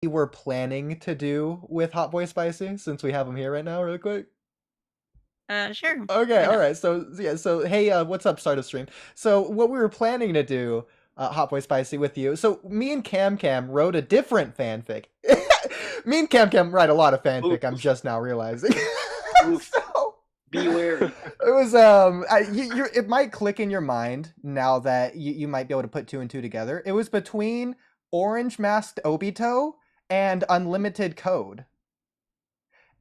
we were planning to do with Hotboy Spicy, since we have him here right now, really quick? Sure. Okay, alright, so, yeah, so, hey, what's up, start of stream? So, what we were planning to do, Hotboy Spicy, with you, so, me and Camcam wrote a different fanfic. Me and Camcam write a lot of fanfic, I'm just now realizing. So, be wary. It was, it might click in your mind now that you might be able to put 2 and 2 together. It was between Orange Masked Obito and Unlimited Code.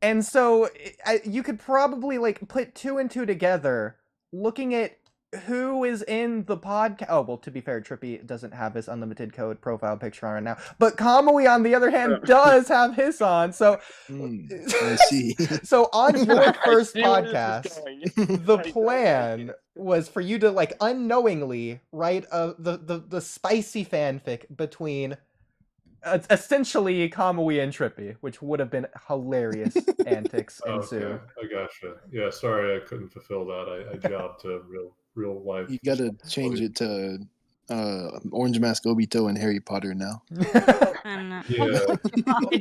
And so you could probably like put 2 and 2 together, looking at who is in the podcast. Oh, well, to be fair, Trippy doesn't have his Unlimited Code profile picture on right now, but Kamui, on the other hand, does have his on. So, I see. So on your first podcast, the plan was for you to like unknowingly write the spicy fanfic between essentially Kamui and Trippy, which would have been hilarious antics ensue. Okay, I gotcha. Yeah, sorry I couldn't fulfill that. I jobbed to real life. You gotta change it to Orange Mask Obito and Harry Potter now. Yeah.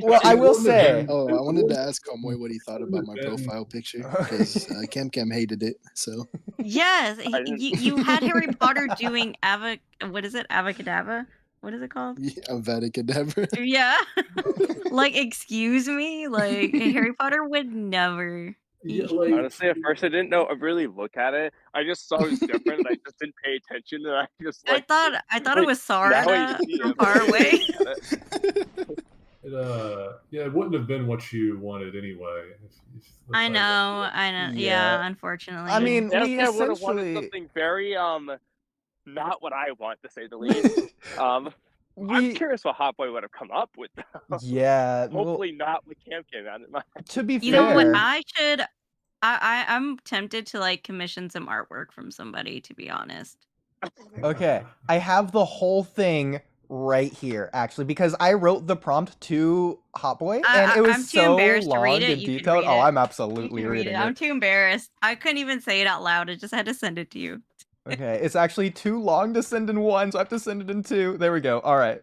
Well, I will say. Oh, I wanted to ask Kamui what he thought about my profile picture because Camcam hated it. So. Yes, you had Harry Potter doing what is it? Avacadabra? What is it called? Yeah, Avada-Kedavra. Yeah. Like, excuse me? Like, Harry Potter would never. Yeah, like, honestly, at first I didn't know. I really look at it. I just saw it was different. And I just didn't pay attention. And I just like. I thought it was Sarada from far away. Yeah, it wouldn't have been what you wanted anyway. I know. Yeah, unfortunately. I mean, we would have wanted essentially something very not what I want, to say the least. I'm curious what Hotboy would have come up with. Yeah. Hopefully not with Camcam. To be fair, you know what? I'm tempted to like commission some artwork from somebody, to be honest. Okay, I have the whole thing right here, actually, because I wrote the prompt to Hotboy, and it was so long and detailed. Oh, I'm absolutely reading it. I'm too embarrassed. I couldn't even say it out loud. I just had to send it to you. Okay, it's actually too long to send in 1, so I have to send it in 2. There we go. All right.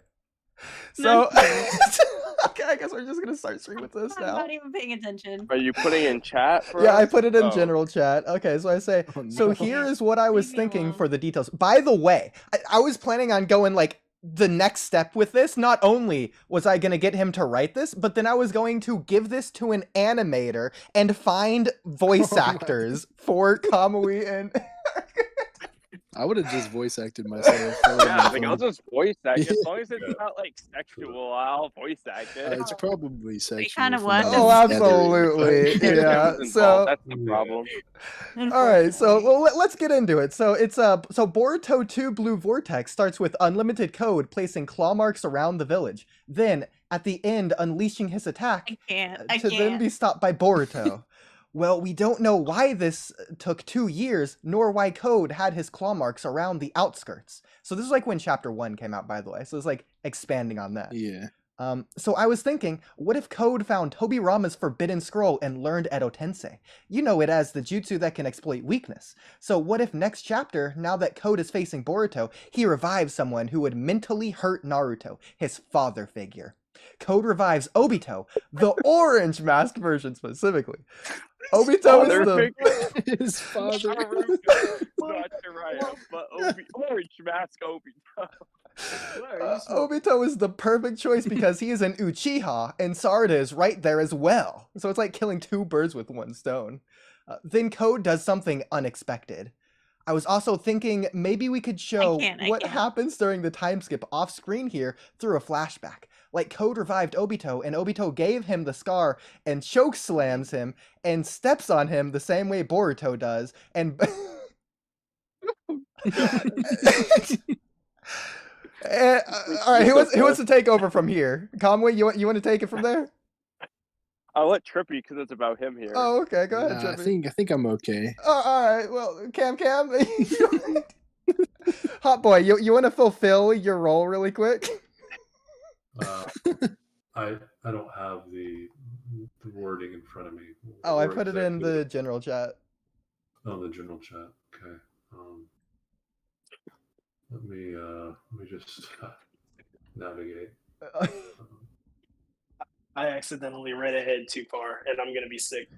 So, okay, I guess we're just gonna start streaming with this now. I'm not even paying attention. Are you putting in chat? For yeah, us? I put it in general chat. Okay, so I say, so here is what I was thinking for the details. By the way, I was planning on going like the next step with this. Not only was I gonna get him to write this, but then I was going to give this to an animator and find voice actors for Kamui and. I would have just voice acted myself. Yeah, like I'll just voice act. As long as it's not like sexual, I'll voice act it. It's probably sexual. kind of was. Oh, absolutely. Yeah. So that's the problem. All right. So let's get into it. So it's so Boruto 2 Blue Vortex starts with Unlimited Code placing claw marks around the village. Then at the end, unleashing his attack I to then be stopped by Boruto. Well, we don't know why this took 2 years, nor why Code had his claw marks around the outskirts. So this is like when Chapter 1 came out, by the way. So it's like expanding on that. Yeah. So I was thinking, what if Code found Tobirama's Forbidden Scroll and learned Edo Tensei? You know it as the jutsu that can exploit weakness. So what if next chapter, now that Code is facing Boruto, he revives someone who would mentally hurt Naruto, his father figure? Code revives Obito, the orange mask version specifically. Obito is his father. Not Jiraiya, but orange mask Obito. Obito is the perfect choice because he is an Uchiha, and Sarada is right there as well. So it's like killing 2 birds with 1 stone. Then Code does something unexpected. I was also thinking maybe we could show what happens during the time skip off screen here through a flashback. Like Code revived Obito, and Obito gave him the scar and choke slams him and steps on him the same way Boruto does. And all right, who wants to take over from here? Kamui, you want to take it from there? I'll let Trippy because it's about him here. Oh, okay, go ahead, Trippy. I think I'm okay. All right, well, Camcam, Hotboy, you want to fulfill your role really quick? I don't have the wording in front of me. Oh, I put it in the general chat. Oh, the general chat. Okay. Let me just navigate. I accidentally read ahead too far, and I'm gonna be sick.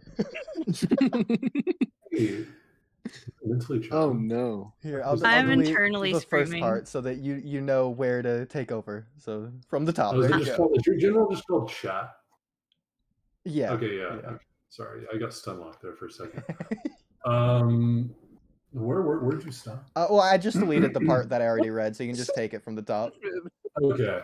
Oh no! Here, I'm I'll delete internally the first screaming. part so that you know where to take over. So from the top. Oh, is There it you just go. called, is your general just called chat? Yeah. Okay, yeah. Yeah. Okay. Sorry, I got stun locked there for a second. Where'd you stop? Well, I just deleted the part that I already read, so you can just take it from the top. Okay.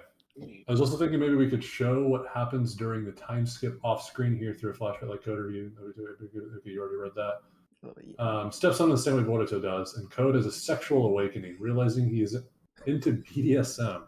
I was also thinking maybe we could show what happens during the time skip off screen here through a flashlight like Code review. Okay, you already read that. Steps on the same way Boruto does, and Code has a sexual awakening, realizing he is into BDSM,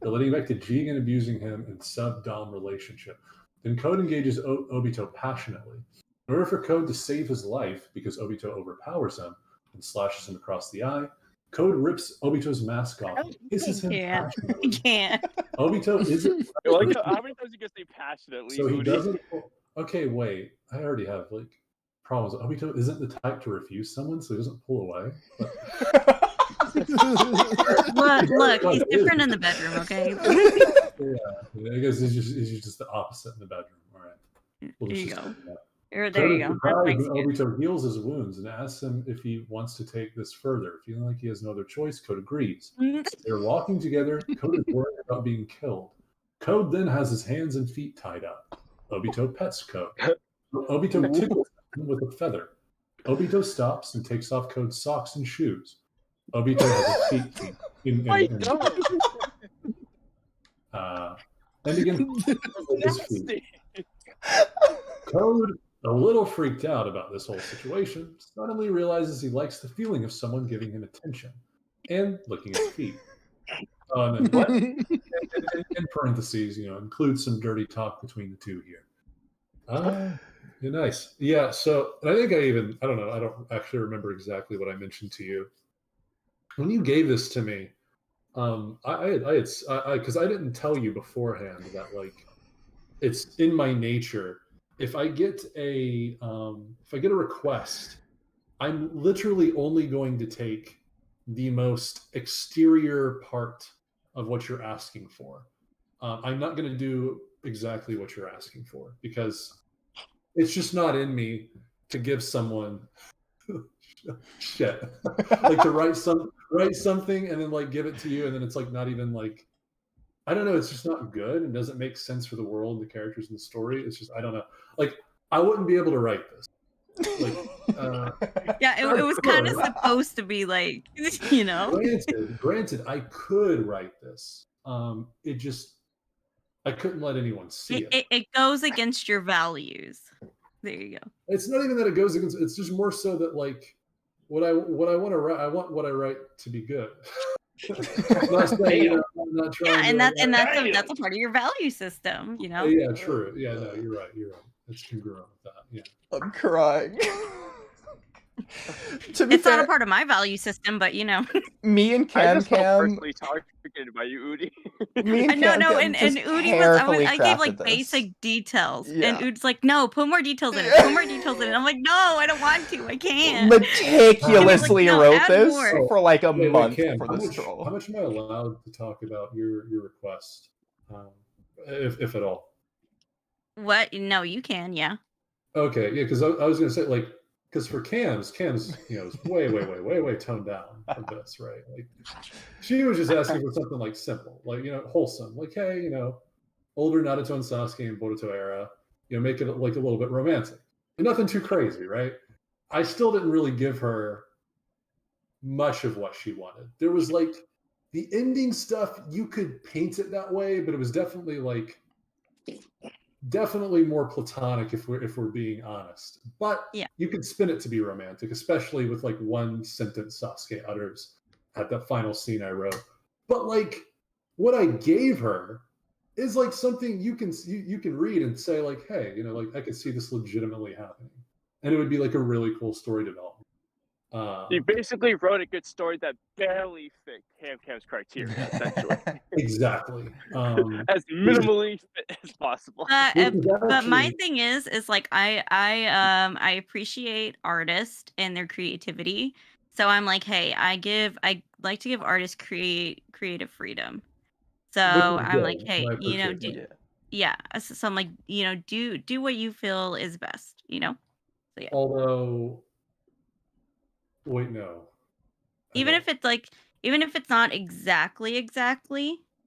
relating back to cheating and abusing him in sub-dom relationship. Then Code engages Obito passionately. In order for Code to save his life, because Obito overpowers him and slashes him across the eye, Code rips Obito's mask off and kisses him I passionately. can't. Obito isn't. Like, how many times you can say passionately? So he Oodie? doesn't. Okay, wait. I already have like problems. Obito isn't the type to refuse someone, so he doesn't pull away. Look, he's different in the bedroom, okay? Yeah, I guess he's just the opposite in the bedroom. All right. There you just go. say that. There you go. That's nice. Obito heals his wounds and asks him if he wants to take this further. Feeling like he has no other choice, Code agrees. They're walking together. Code is worried about being killed. Code then has his hands and feet tied up. Obito pets Code. Obito tickles him with a feather. Obito stops and takes off Code's socks and shoes. Obito has his feet and begins his feet. Code, a little freaked out about this whole situation, suddenly realizes he likes the feeling of someone giving him attention and licking his feet. And then in parentheses, include some dirty talk between the two here. Yeah, nice. Yeah, so and I think I don't actually remember exactly what I mentioned to you. When you gave this to me, because I didn't tell you beforehand that like it's in my nature. If I get a request, I'm literally only going to take the most exterior part of what you're asking for. I'm not going to do exactly what you're asking for because it's just not in me to give someone shit, like to write something and then like give it to you, and then it's like not even like, I don't know, it's just not good and doesn't make sense for the world, the characters in the story. It's just, I don't know. Like, I wouldn't be able to write this. Like, yeah, it was kind of supposed to be like, Granted, I could write this. It just, I couldn't let anyone see it. It goes against your values. There you go. It's not even that it goes against, it's just more so that like, what I want to write, I want what I write to be good. Not saying, I'm not trying that's a part of your value system, Yeah, true. Yeah, no, you're right. It's congruent with that. Yeah. I'm crying. It's not a part of my value system, but me and I just felt Camcam. personally targeted by you, Oodie. Me and No, Camcam and just Oodie carefully I gave like crafted this. basic details, Yeah. and Oodie's like, no, put more details in it. Put more details in it. I'm like, no, I don't want to. I can't. Meticulously No, wrote add this more. for like a month Cam, for this troll. How much am I allowed to talk about your request, if at all? What? No, you can. Yeah. Okay, yeah, because I was gonna say like, because for Cam's is way toned down from this, right? Like, she was just asking for something like simple, like wholesome, like hey, older Naruto and Sasuke and Boruto era, make it like a little bit romantic, and nothing too crazy, right? I still didn't really give her much of what she wanted. There was like the ending stuff, you could paint it that way, but it was definitely more platonic if we're being honest. But yeah, you could spin it to be romantic, especially with like one sentence Sasuke utters at that final scene I wrote. But like what I gave her is like something you can read and say like, hey, like I could see this legitimately happening, and it would be like a really cool story development. You basically wrote a good story that barely fit Camcam's criteria, essentially. Exactly. As minimally fit as possible. But my thing is like I appreciate artists and their creativity. So I'm like, hey, I like to give artists creative freedom. So I'm like, hey, yeah. So I'm like, do what you feel is best, So yeah. Although, wait, no. Even if it's not exactly,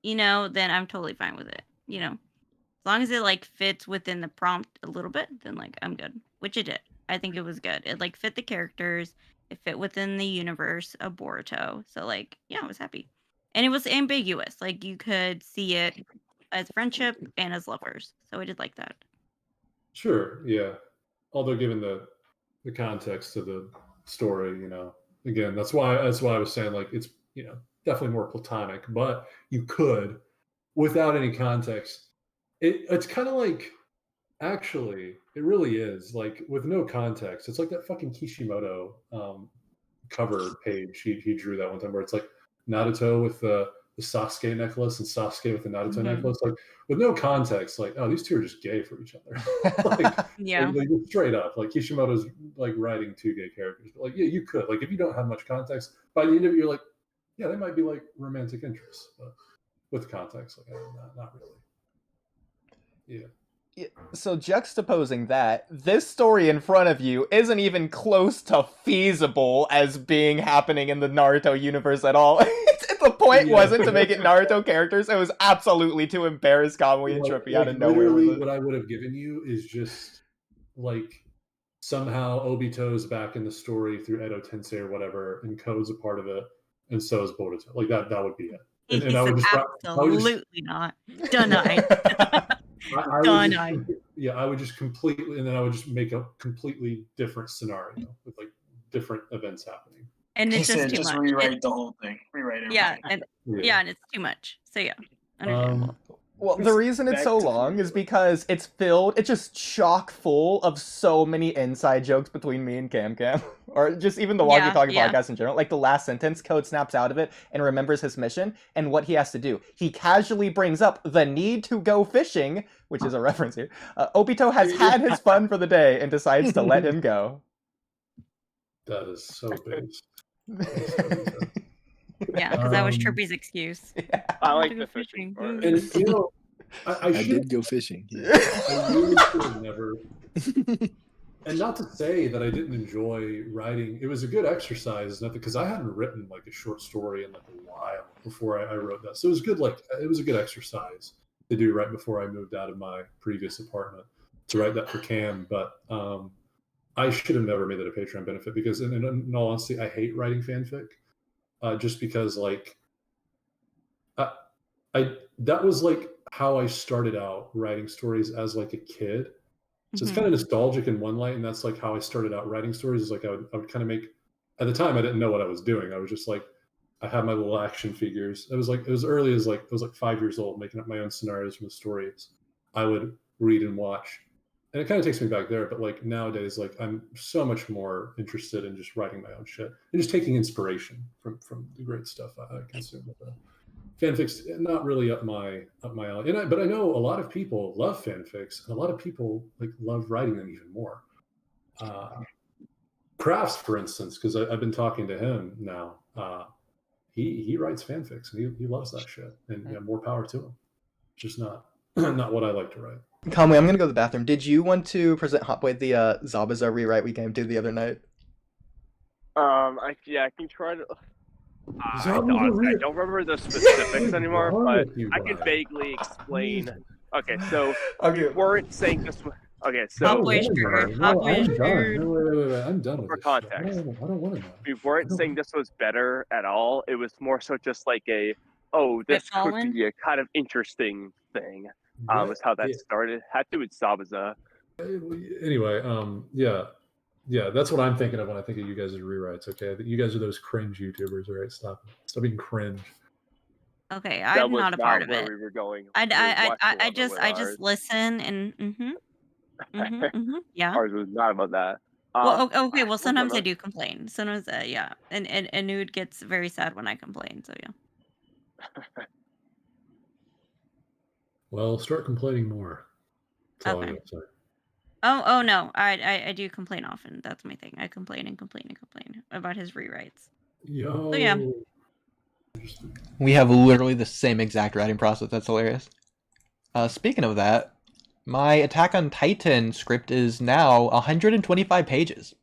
then I'm totally fine with it. As long as it like fits within the prompt a little bit, then like I'm good. Which it did. I think it was good. It like fit the characters. It fit within the universe of Boruto. So like, yeah, I was happy. And it was ambiguous. Like you could see it as friendship and as lovers. So I did like that. Sure, yeah. Although given the context of the story, again, that's why I was saying like it's definitely more platonic, but you could, without any context, it's kind of like, actually, it really is like with no context. It's like that fucking Kishimoto cover page he drew that one time where it's like Naruto with the Sasuke necklace and Sasuke with the Naruto necklace, like with no context, like, oh, these two are just gay for each other. Like, yeah, like straight up, like Kishimoto's like writing two gay characters, but like, yeah, you could, like, if you don't have much context, by the end of it, you're like, yeah, they might be like romantic interests, but with context, like, not really. Yeah. So juxtaposing that, this story in front of you isn't even close to feasible as being happening in the Naruto universe at all. The point wasn't to make it Naruto characters, it was absolutely to embarrass Kamui and Trippy out of nowhere. What I would have given you is just like somehow Obito's back in the story through Edo Tensei or whatever, and Ko's a part of it, and so is Boruto. Like that would be it. And I would just absolutely not denied. I would just completely, and then I would just make a completely different scenario with like different events happening. And it's just much. Rewrite the whole thing. Rewrite it. Yeah, and it's too much. So yeah, understandable. Well, the reason it's so long is because it's just chock full of so many inside jokes between me and Camcam. Or just even the Walky Talky podcast in general. Like the last sentence, Code snaps out of it and remembers his mission and what he has to do. He casually brings up the need to go fishing, which is a reference here. Obito has had his fun for the day and decides to let him go. That is so base. Yeah, because that was Trippy's excuse. Yeah. I like the fishing part. And I did go fishing. Yeah. I really should have never. And not to say that I didn't enjoy writing. It was a good exercise, nothing, because I hadn't written like a short story in like a while before I wrote that. So it was good. Like it was a good exercise to do right before I moved out of my previous apartment to write that for Cam. But I should have never made that a Patreon benefit because, in all honesty, I hate writing fanfic. Just because, like, that was like how I started out writing stories as like a kid. So it's kind of nostalgic in one light, and that's like how I started out writing stories. Is like I would kind of make. At the time, I didn't know what I was doing. I was just like, I had my little action figures. It was early as like I was like 5 years old, making up my own scenarios from the stories I would read and watch. And it kind of takes me back there, but like nowadays, like I'm so much more interested in just writing my own shit and just taking inspiration from the great stuff I consume. Fanfics not really up my alley, but I know a lot of people love fanfics, and a lot of people like love writing them even more. Crafts, for instance, because I've been talking to him now. He writes fanfics and he loves that shit, and more power to him. Just not what I like to write. Kamui, I'm gonna go to the bathroom. Did you want to present Hotboy the Zabuza rewrite we came to the other night? I can try to. I don't remember the specifics anymore, but I can vaguely explain. Okay, so we weren't saying this was. Okay, so Hotboy's weird. Wait, I'm done with for this context. shit. I don't want to know. We weren't saying this was better at all. It was more so just like this could be a kind of interesting thing. Was how that started. Had to do with Zabuza. Anyway, yeah, that's what I'm thinking of when I think of you guys as rewrites. Okay, you guys are those cringe YouTubers, all right? Stop being cringe. Okay, I'm not a part of it. We were going. I just listen and yeah. Ours was not about that. Well, okay. Well, sometimes I do complain. Sometimes, yeah, and Nude gets very sad when I complain. So yeah. Well, start complaining more. That's all I gotta say. Oh no, I do complain often. That's my thing. I complain about his rewrites. Yo. So yeah. We have literally the same exact writing process. That's hilarious. Speaking of that, my Attack on Titan script is now 125 pages.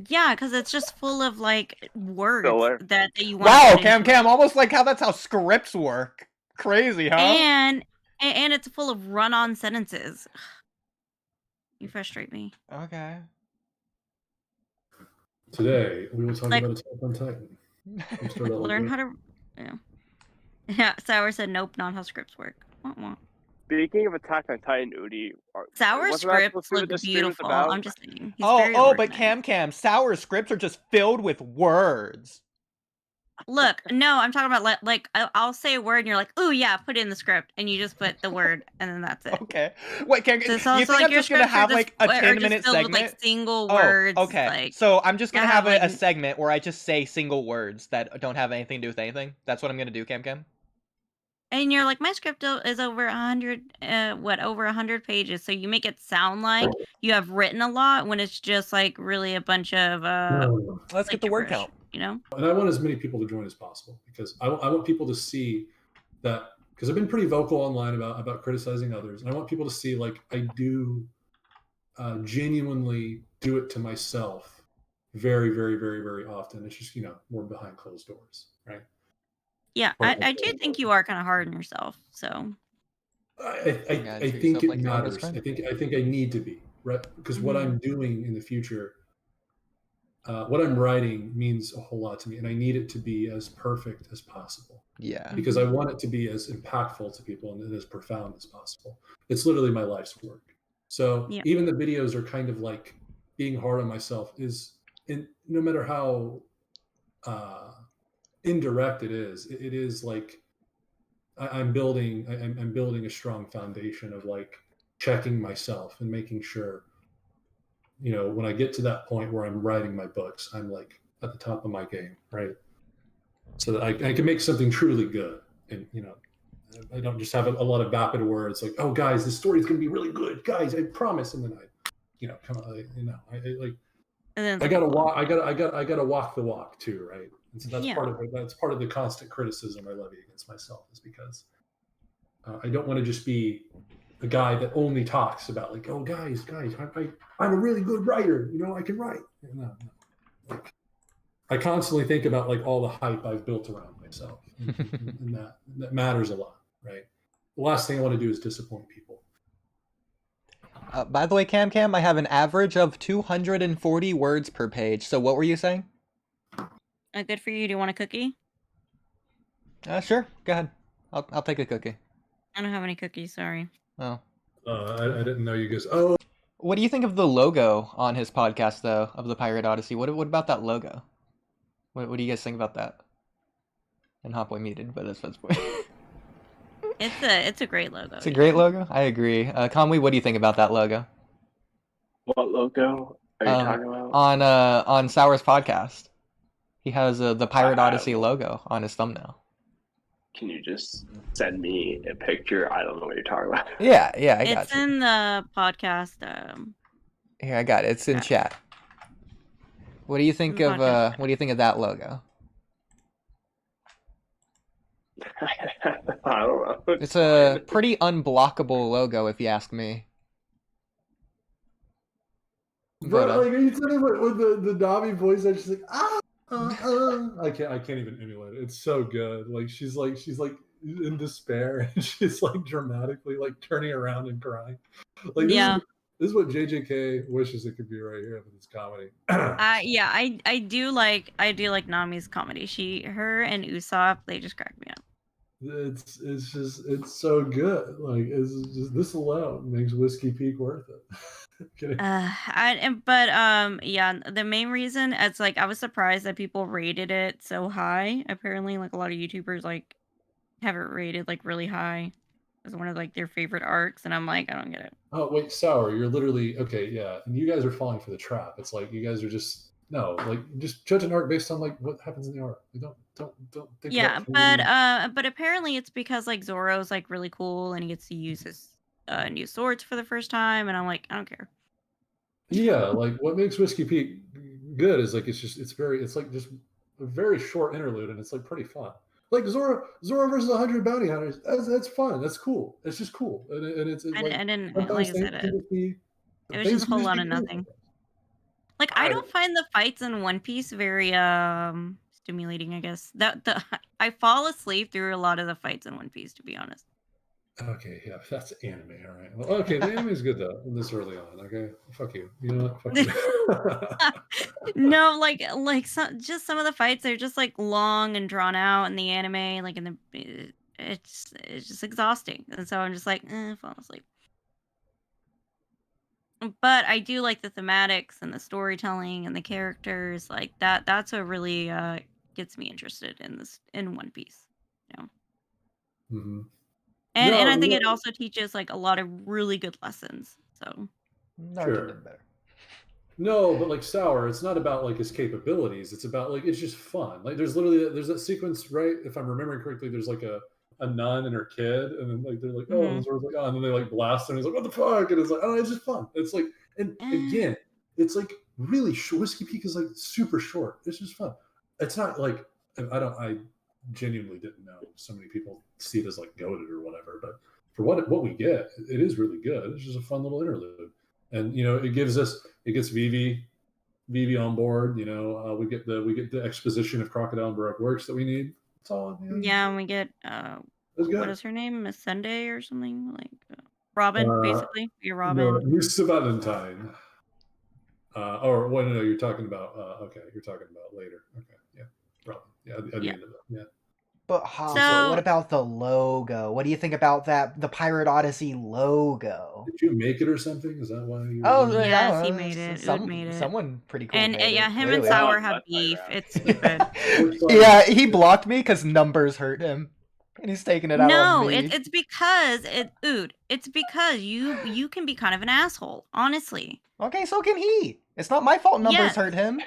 Yeah, because it's just full of like words Filler. that you want. Wow, Camcam, almost like how that's how scripts work. Crazy, huh? And it's full of run-on sentences. You frustrate me. Okay. Today we will talk Like- about Attack on Titan. Learn how to. Yeah. Sour said nope, not how scripts work. Speaking of Attack on Titan, Oodie, Sour wasn't that scripts supposed to be what look this stream was beautiful. about? I'm just saying. He's very Oh, but organized. Camcam, Sour scripts are just filled with words. Look, no, I'm talking about like I'll say a word and you're like, ooh yeah, put it in the script, and you just put the word and then that's it. Okay. Wait, Cam, So it's you also think like I'm your just gonna scripts are have like a just 10-minute filled segment? with like single words. Oh, okay. Like, So I'm just gonna yeah, have like- a segment where I just say single words that don't have anything to do with anything. That's what I'm gonna do, Camcam. and you're like, my script is over 100, over 100 pages. So you make it sound like you have written a lot when it's just like really a bunch of Let's get the word gibberish, count. you know? And I want as many people to join as possible because I want people to see that, because I've been pretty vocal online about criticizing others, and I want people to see like I do genuinely do it to myself very, very, very, very often. It's just, more behind closed doors, right? Yeah, I do think you are kind of hard on yourself. So I think it matters. I think I need to be, right? Because what I'm doing in the future, what I'm writing means a whole lot to me, and I need it to be as perfect as possible. Yeah. Because I want it to be as impactful to people and as profound as possible. It's literally my life's work. So even the videos are kind of like being hard on myself no matter how indirect it is like I'm building a strong foundation of like checking myself and making sure, when I get to that point where I'm writing my books, I'm like at the top of my game, right? So that I can make something truly good. And, I don't just have a lot of vapid words like, oh guys, this story is going to be really good, guys, I promise. And then come on, I gotta walk the walk too, right? And so that's part of the constant criticism I levy against myself, is because I don't want to just be the guy that only talks about like, oh guys, I'm a really good writer, I can write. No. Like, I constantly think about like all the hype I've built around myself, and that matters a lot, right? The last thing I want to do is disappoint people. By the way, Camcam, I have an average of 240 words per page. So what were you saying? good for you. Do you want a cookie? Sure. Go ahead. I'll take a cookie. I don't have any cookies. Sorry. Oh. I didn't know you guys. Oh. What do you think of the logo on his podcast, though, of the Pirate Odyssey? What about that logo? What do you guys think about that? And Hotboy muted, but that's what's point. It's a great logo. It's a great logo. I agree. Kamui, what do you think about that logo? What logo are you talking about? On Sour's podcast, he has the Pirate Odyssey logo on his thumbnail. Can you just send me a picture? I don't know what you're talking about. Yeah, I got you. It's in the podcast. Here, I got it. It's in chat. What do you think of that logo? I don't know. It's a pretty unblockable logo, if you ask me. But like, are you telling me with the Dobby voice that she's like, I can't even emulate it. It's so good. Like she's like in despair, and she's like dramatically like turning around and crying. Like this is what JJK wishes it could be right here with its comedy. I do like Nami's comedy. Her and Usopp, they just crack me up. It's so good. Like it's just, this alone makes Whiskey Peak worth it. The main reason, it's like I was surprised that people rated it so high. Apparently, like a lot of YouTubers like have it rated like really high as one of like their favorite arcs, and I'm like, I don't get it. Oh wait, Sour, you're literally okay, yeah. And you guys are falling for the trap. It's like you guys are just just judge an arc based on like what happens in the arc. You don't think. Yeah, but apparently it's because like Zoro's like really cool and he gets to use his new swords for the first time, and I'm like, I don't care. Yeah, like what makes Whiskey Peak good is like it's like just a very short interlude, and it's like pretty fun. Like Zora versus 100 bounty hunters. That's fun. That's cool. It's just cool, and it's I like didn't like I said it. It was things just a whole can lot be of cool. nothing. Like I don't find the fights in One Piece very stimulating. I guess I fall asleep through a lot of the fights in One Piece, to be honest. Okay, yeah, that's anime, all right. Well, okay, the anime is good though. This early on, okay. Fuck you. You know what? Fuck you. No, like just some of the fights are just like long and drawn out in the anime, like in the it's just exhausting, and so I'm just like, fall asleep. But I do like the thematics and the storytelling and the characters, like that. That's what really gets me interested in One Piece. You know. Mm-hmm. And I think it also teaches like a lot of really good lessons. So Naruto did better. No, but like Sour, it's not about like his capabilities. It's about like it's just fun. Like there's that sequence, right? If I'm remembering correctly, there's like a nun and her kid, and then like they're like, oh, and Zora's like, oh, and then they like blast him. And he's like, what the fuck? And it's like, oh, it's just fun. It's like, and again, it's like really short. Whiskey Peak is like super short. It's just fun. It's not like I genuinely didn't know so many people see it as like goated or whatever, but for what we get, it is really good. It's just a fun little interlude, and you know, it gets Vivi on board. You know, we get the exposition of Crocodile and Baroque works that we need. That's all. You know, yeah, and we get what is her name, Miss Sunday or something, like Robin, basically. You're Robin. No, Miss Valentine. Or what? No, you're talking about. Okay, you're talking about later. Okay, yeah, Robin. Yeah, at the end of it. Yeah. But what about the logo? What do you think about that? The Pirate Odyssey logo. Did you make it or something? Is that why you? Oh, yes, he made it. Made it. Someone pretty cool. And made yeah, it, him clearly. and Sour have beef. It's stupid. Yeah, he blocked me because numbers hurt him, and he's taking it out on me. No, it's because it's because you can be kind of an asshole, honestly. Okay, so can he. It's not my fault numbers hurt him.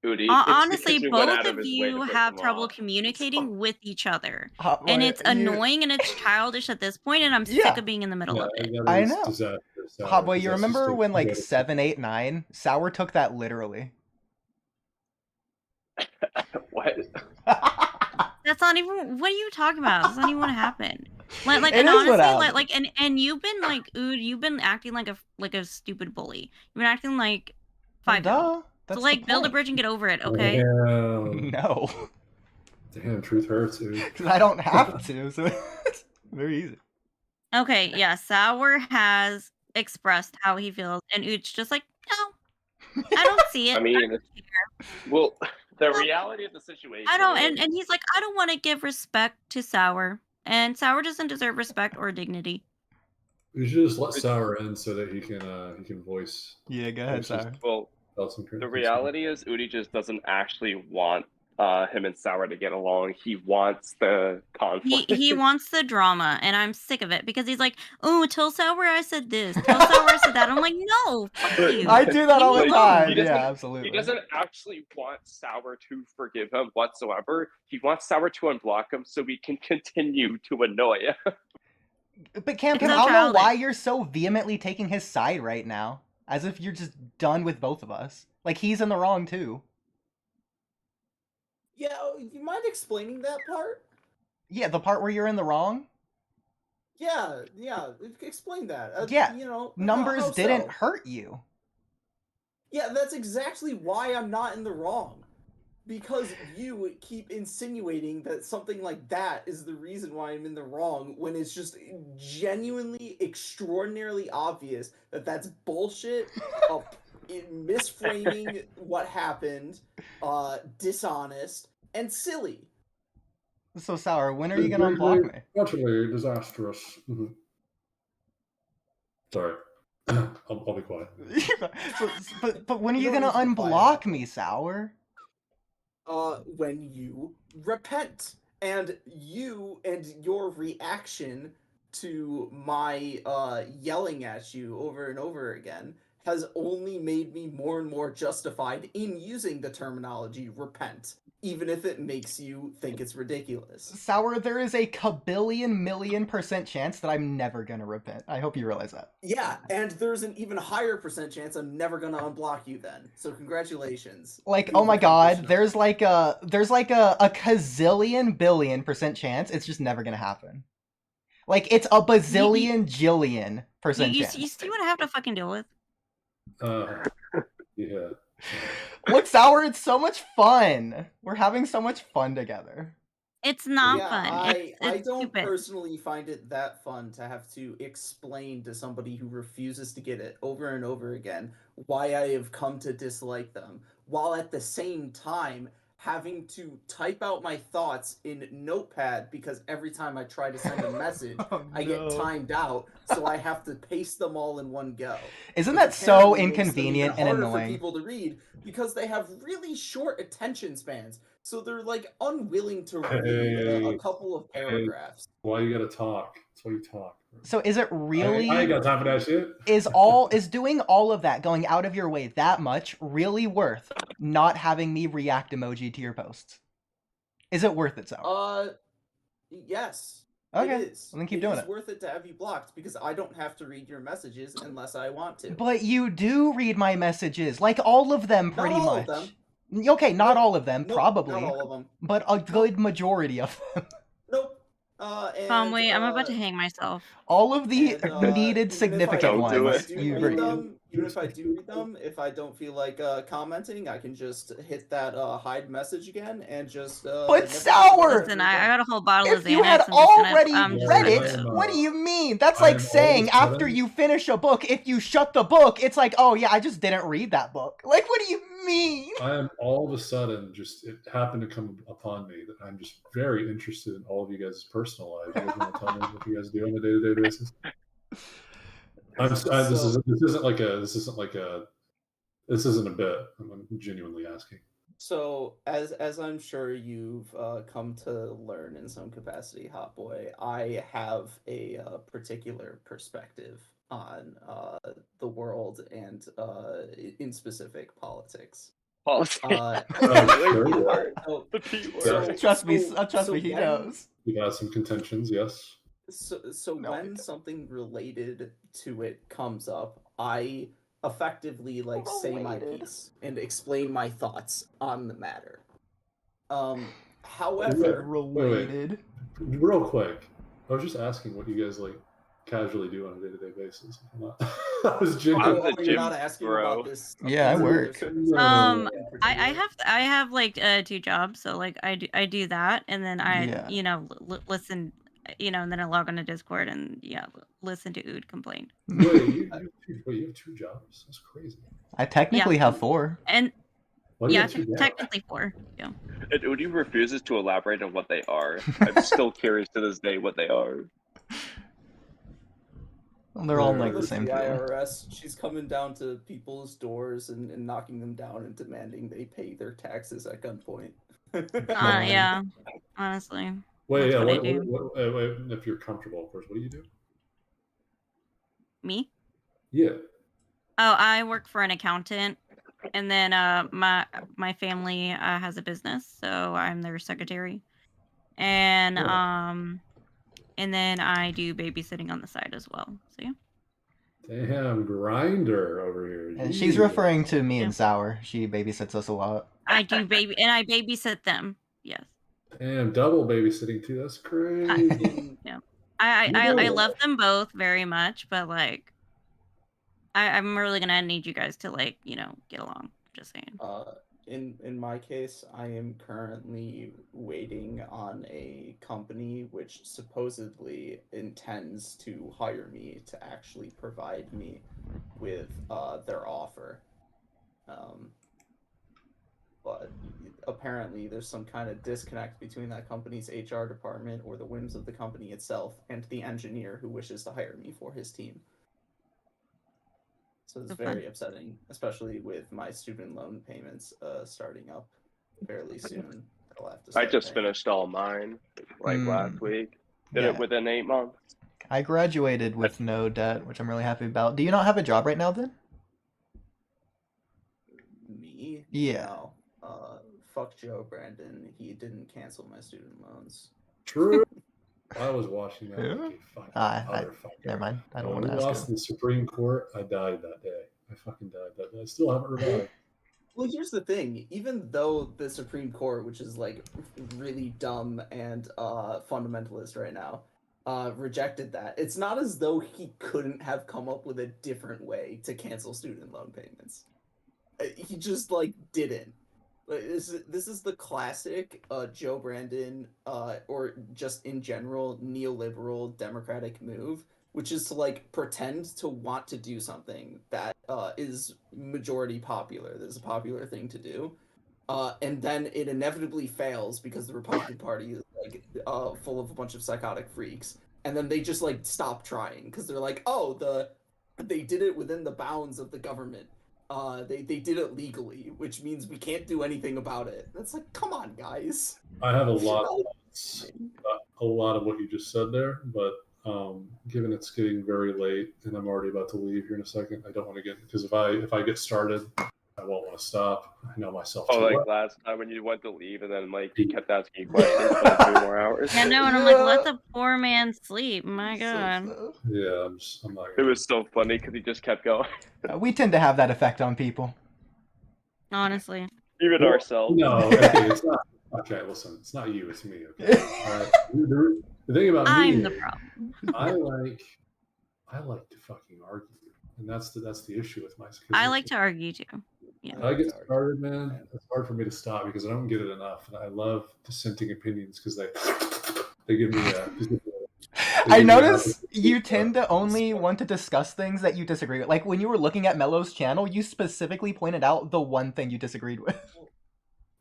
Oodie, honestly, both of you have trouble communicating with each other. And it's annoying and it's childish at this point, and I'm sick of being in the middle of it. I know. Hotboy, you remember when like 7, 8, 9, Sour took that literally? What? That's not even, what are you talking about? That's not even what happened. Like it and is honestly, and you've been like, you've been acting like a stupid bully. You've been acting like 5. So like, build a bridge and get over it, okay? No. Damn, truth hurts, dude. Because I don't have to, so it's very easy. Okay, yeah, Sour has expressed how he feels, and Ooch just like, no, I don't see it. I mean, well, the reality of the situation. I don't, and he's like, I don't want to give respect to Sour, and Sour doesn't deserve respect or dignity. We should just let Sour in so that he can voice. Yeah, go ahead, Sour. Well, the reality is Oodie just doesn't actually want him and Sour to get along. He wants the conflict. He wants the drama, and I'm sick of it because he's like, oh, tell Sour I said this. Tell Sour I said that. I'm like, no, fuck you. I do that all the time. Yeah, absolutely. He doesn't actually want Sour to forgive him whatsoever. He wants Sour to unblock him so we can continue to annoy him. But Camcam, I don't know why you're so vehemently taking his side right now. As if you're just done with both of us. Like, he's in the wrong, too. Yeah, you mind explaining that part? Yeah, the part where you're in the wrong? Yeah, explain that. Yeah, you know, numbers didn't hurt you. Yeah, that's exactly why I'm not in the wrong. Because you keep insinuating that something like that is the reason why I'm in the wrong, when it's just genuinely, extraordinarily obvious that that's bullshit, misframing what happened, dishonest, and silly. So, Sour, when are you going to unblock me? Utterly disastrous. Mm-hmm. Sorry. I'll be quiet. but when are you going to unblock me, Sour? When you repent, and you and your reaction to my yelling at you over and over again has only made me more and more justified in using the terminology repent, even if it makes you think it's ridiculous. Sour, there is a kabillion-million% chance that I'm never gonna repent. I hope you realize that. Yeah, and there's an even higher percent chance I'm never gonna unblock you then. So congratulations. Like, You've oh my accomplished god, there's like a kazillion-billion% chance it's just never gonna happen. Like, it's a bazillion-jillion% chance. You see what I have to fucking deal with? Yeah. Look, Sour, it's so much fun. We're having so much fun together. It's not Yeah, fun. I don't stupid. personally find it that fun to have to explain to somebody who refuses to get it over and over again why I have come to dislike them, while at the same time having to type out my thoughts in Notepad because every time I try to send a message, I get timed out, so I have to paste them all in one go. Isn't Which that so apparently makes them inconvenient even and harder for annoying? people to read because they have really short attention spans. So they're like unwilling to read a couple of paragraphs. Why you gotta talk? That's why you talk. So is it really? I ain't got time for that shit. Is doing all of that, going out of your way that much, really worth not having me react emoji to your posts? Is it worth it, Sour? Yes. Okay, It is. well, then keep doing It's it. worth it to have you blocked because I don't have to read your messages unless I want to. But you do read my messages, like all of them, Not pretty all much. of them. Okay, not all of them, Nope, probably, not all of them. but a good majority of them. Nope. Wait, I'm about to hang myself. All of the And, needed significant ones you've read. Even if I do read them, if I don't feel like commenting, I can just hit that hide message again and just. But Sour! Listen, I got a whole bottle of If Xanax. you had I'm just gonna- already I'm just read gonna it, go. what do you mean? That's I like am all saying of a sudden- after you finish a book, if you shut the book, it's like, oh yeah, I just didn't read that book. Like, what do you mean? I am all of a sudden it happened to come upon me that I'm just very interested in all of you guys' personal lives. You guys want to tell me what you guys do on a day-to-day basis? This isn't a bit. I'm genuinely asking. So, as I'm sure you've come to learn in some capacity, Hotboy, I have a particular perspective on the world and in specific politics. Politics. Trust me, he knows. We got some contentions, yes. So when something related to it comes up, I effectively say my piece and explain my thoughts on the matter. However, related. Wait. Real quick, I was just asking what you guys casually do on a day-to-day basis. I was genuinely. You're not asking about this. Yeah, I work. I have 2 jobs, so I do that, and then I listen, and then I log on to Discord and listen to Ood complain. Wait, you have 2 jobs? That's crazy. I technically have 4. And Why do you yeah, have 2 jobs? technically 4. Yeah. And Oodie refuses to elaborate on what they are. I'm still curious to this day what they are. Well, they're all like the Listen, same the thing. IRS, she's coming down to people's doors and knocking them down and demanding they pay their taxes at gunpoint. Yeah, honestly. Wait, That's yeah. what I do. What, if you're comfortable, of course. What do you do? Me? Yeah. Oh, I work for an accountant, and then my family has a business, so I'm their secretary, and then I do babysitting on the side as well. So yeah. Damn, grinder over here. And she's referring to me and Sour. She babysits us a lot. I do and I babysit them. Yes. Damn, double babysitting too. That's crazy. Yeah. I love them both very much, but I'm really gonna need you guys to get along. Just saying. In my case, I am currently waiting on a company which supposedly intends to hire me to actually provide me with their offer. But apparently there's some kind of disconnect between that company's HR department or the whims of the company itself and the engineer who wishes to hire me for his team. So it's very upsetting, especially with my student loan payments starting up fairly soon. I just finished all mine last week. Did it within 8 months. I graduated with no debt, which I'm really happy about. Do you not have a job right now then? Yeah. Fuck Joe Brandon. He didn't cancel my student loans. True. I was watching that like a fucking motherfucker. Never mind. I don't When want to we ask lost in the Supreme Court, I died that day. I fucking died that day. I still haven't revived. Well, here's the thing. Even though the Supreme Court, which is like really dumb and fundamentalist right now, rejected that, it's not as though he couldn't have come up with a different way to cancel student loan payments. He just like didn't. This is the classic Joe Brandon or just in general neoliberal democratic move, which is to like pretend to want to do something that is majority popular. That's a popular thing to do, and then it inevitably fails because the Republican Party is like full of a bunch of psychotic freaks, and then they just like stop trying because they're like, oh, they did it within the bounds of the government. They did it legally, which means we can't do anything about it. That's like, come on, guys. I have a lot of what you just said there, but given it's getting very late and I'm already about to leave here in a second, I don't want to get, because if I get started, I won't want to stop. I know myself. Oh, like last time when you went to leave and then like he kept asking you questions for like 3 more hours. Yeah, no, and I'm like, let the poor man sleep. My God. Yeah, I'm not. It was so funny because he just kept going. We tend to have that effect on people. Honestly. Even ourselves. No, okay, it's not. Okay, listen, it's not you, it's me. Okay. All right. The thing about I'm me, the problem. I like to fucking argue, and that's the issue with my. I like to argue too. Yeah. When I get started, man, it's hard for me to stop because I don't get it enough, and I love dissenting opinions because they give me a. I notice you tend to only want to discuss things that you disagree with. Like when you were looking at Mello's channel, you specifically pointed out the one thing you disagreed with.